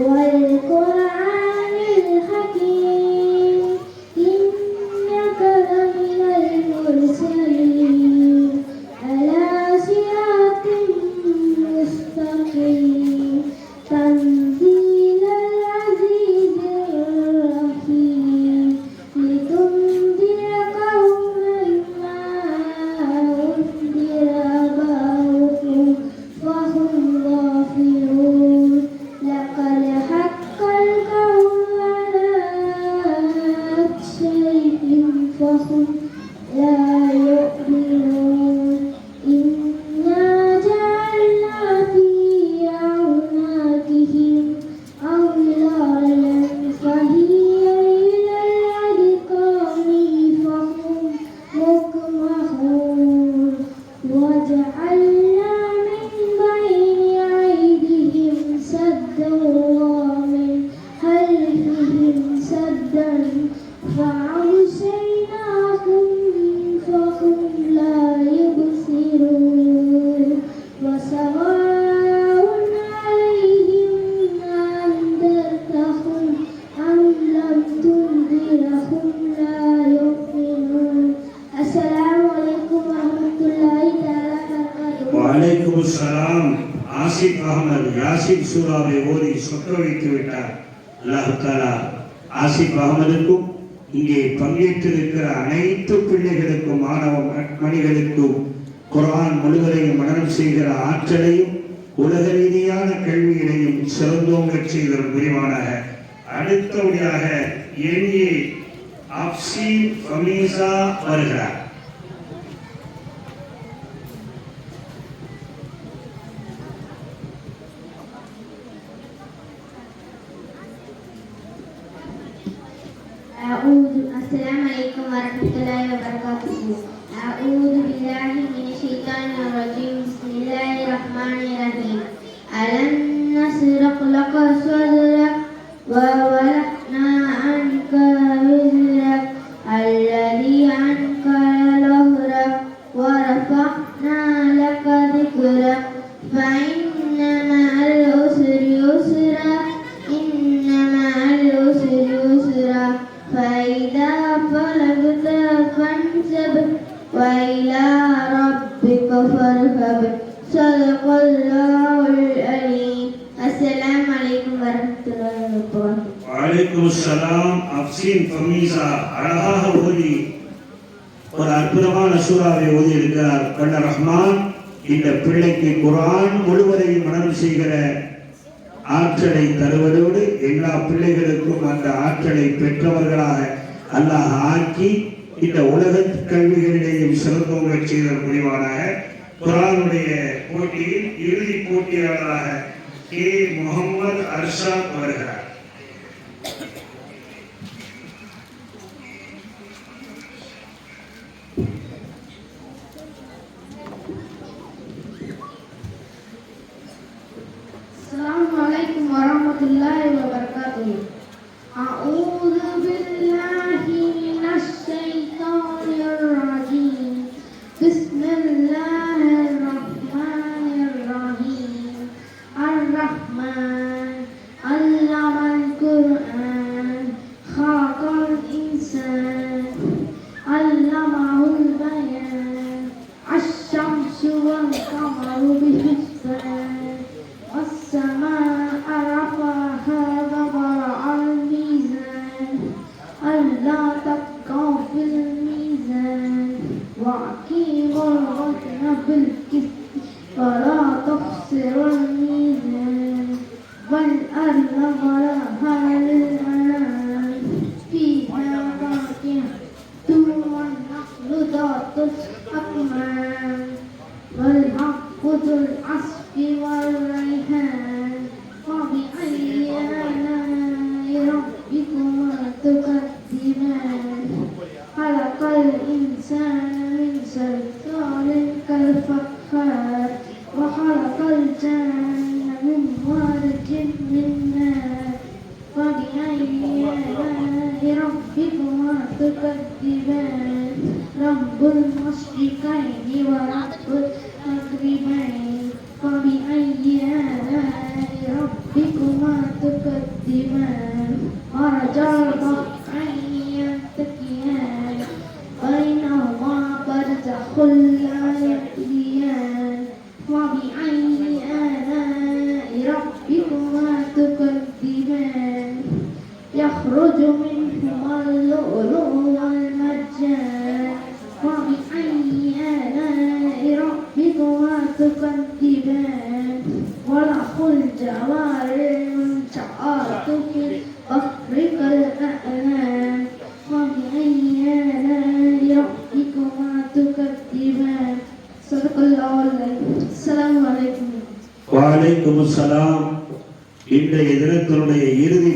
والقرآن الحكيم إنك لمن المرسلين على صراط مستقيم تنزيل العزيز الرحيم لتنذر قوما ما أنذر آباؤهم فهم غافلون لقد حق القول على أكثرهم فهم لا يؤمنون إنا جعلنا في أعناقهم أغلالا فهي إلى الأذقان فهم مقمحون وجعلنا من بين أيديهم سدا ومن خلفهم سدا فأغشيناهم فهم لا يبصرون وسواء عليهم أنذرتهم أم لم تنذرهم لا يؤمنون. السلام عليكم ورحمة الله تعالى وبركاته. வலைக்கும் சலாம். ஆசிப் அஹ்மத் யாசின் சூராவை ஓதி சொக்க வைத்து விட்டார். அல்லாஹ் தஆலா ஆசிப் அஹ்மதுக்கும் இங்கே பங்கேற்றிருக்கிற அனைத்து பிள்ளைகளுக்கும் மாணவ மணிகளுக்கும் குர்ஆன் முழுவதையும் மனனம் செய்கிற ஆற்றலையும் உலக ரீதியான கல்வியினையும் சிறந்தோங்க செய்த புரிவானாக. அடுத்தபடியாக என்ஏ அப்சீன் ஃபமீசா வருகிறார். السلام عليكم ورحمة الله وبركاته. أعوذ بالله من الشيطان الرجيم. بسم الله الرحمن الرحيم. ألم نشرح لك صدرك ووضعنا عنك وزرك الذي أنقض ظهرك ورفعنا لك ذكرك فإن مع العسر يسرا إن مع العسر يسرا فإذا فرغت فانصب وإلى ربك فارغب. صدق الله العليم. السلام عليكم ورحمة الله وبركاته. வலைக்கும் சலாம். அப்சீன் ஃபமீசா அழகாக ஓதி ஒரு அற்புதமான சூறாவை ஓதி இருக்கிறார். கண்ட ரஹ்மான் இந்த பிள்ளைக்கு குர்ஆன் முழுவதையும் மனனம் செய்கிற ஆற்றலை தருவதோடு எல்லா பிள்ளைகளுக்கும் அந்த ஆற்றலை பெற்றவர்களாக அல்லாஹ் ஆக்கி இந்த உலக கல்விகளிலேயும் சிறந்தோங்க செய்த புரிவானாக. குர்ஆனுடைய போட்டியில் இறுதி போட்டியாளராக கே முகமது அர்ஷாத் வருகிறார். warahmatullahi wabarakatuh. A'udzu billahi minasyaitonir rajim. Bismillahirrahmanirrahim. Ar-Rahman 'allamal Qur'an, khalaqal insan, 'allamahul bayan. Asy-syamsu wal qamaru bihusban, was-samaa'a rafa'aha wa wada'al mizan, alla tatghaw fil mizan, wa aqimul wazna bil qisti wa la tukhsirul mizan, wal arda wadaha lil anam, fiha fakihatun wan nakhlu dhatus akman, wal haqqu dzul asfi wal rayhan, wa bi ayyi ala'i rabbikuma tukadziban. Khalaqal insana min salsalin kal fakhar, wa khalaqal janna min marjin min nar, wa bi ayyi ala'i rabbikuma tukadziban. Rabbul masyriqaini wa rabbul maghribain, wa bi ayyi ala'i rabbikuma tukadziban. Marajal bahraini yaltaqiyan, bainahuma barzakhun la yabghiyan, wa bi ayyi ala'i rabbikuma tukadziban. Yakhruju minhumal lu'lu'u wal marjan, wa bi ayyi ala'i rabbikuma tukadziban. Wa lahul jawaril munsha'atu fil bahri kal a'lam, wa bi ayyi ala'i rabbikuma tukadziban. Sadaqallahul azim. Assalamualaikum. வலைக்குமுஸ்ஸலாம். இன்றைய தினத்தினுடைய இறுதி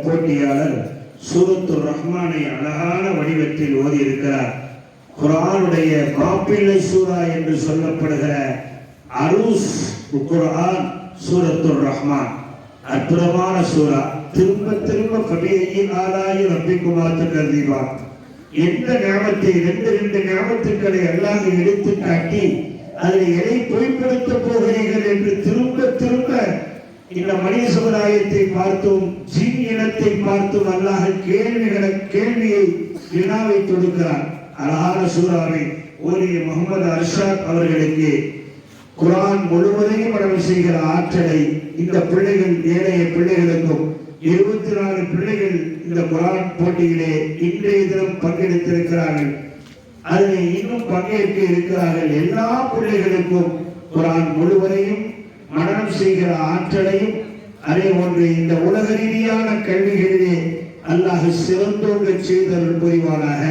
போட்டியாளர் சூரத்துர் ரஹ்மானை அழகான வடிவத்தில் ஓதி இருக்கிறார். குர்ஆனுடைய மாப்பிள்ளை சூரா என்று சொல்லப்படுகிற அரூஸ் குர்ஆன் சூரத்துர் ரஹ்மான் அற்புதமான சூரா. திரும்ப திரும்ப ஃபபிஐயி ஆலாஇ ரப்பிக்குமா துகஸிபான், எந்த ஞாபகத்தை ரெண்டு ஞாபகத்துக்களை அல்லாஹ் எடுத்து காட்டி அதில் எதை பொய்ப்படுத்த போகிறீர்கள் என்று திரும்ப திரும்ப இந்த மனித சமுதாயத்தை பார்த்தும் ஜின் இனத்தை பார்த்தும் அல்லாஹ் கேள்வியை வினாவை தொடுக்கிறார். அழகான சூறாவை ஓதிய முகமது அர்ஷாத் அவர்களுக்கு குர்ஆன் முழுவதையும் மனனம் செய்கிற ஆற்றலை இந்த பிள்ளைகள் ஏழைய பிள்ளைகளுக்கும் 24 பிள்ளைகள் இந்த குர்ஆன் போட்டியிலே இன்றைய தினம் பங்கெடுத்திருக்கிறார்கள். அதில் இன்னும் பங்கேற்க இருக்கிறார்கள். எல்லா பிள்ளைகளுக்கும் குர்ஆன் முழுவதையும் மனனம் செய்கிற ஆற்றலையும் அதே போன்று இந்த உலக ரீதியான கல்விகளிலே அல்லாஹ் சிறந்தோங்க செய்தல் புரிவானாக.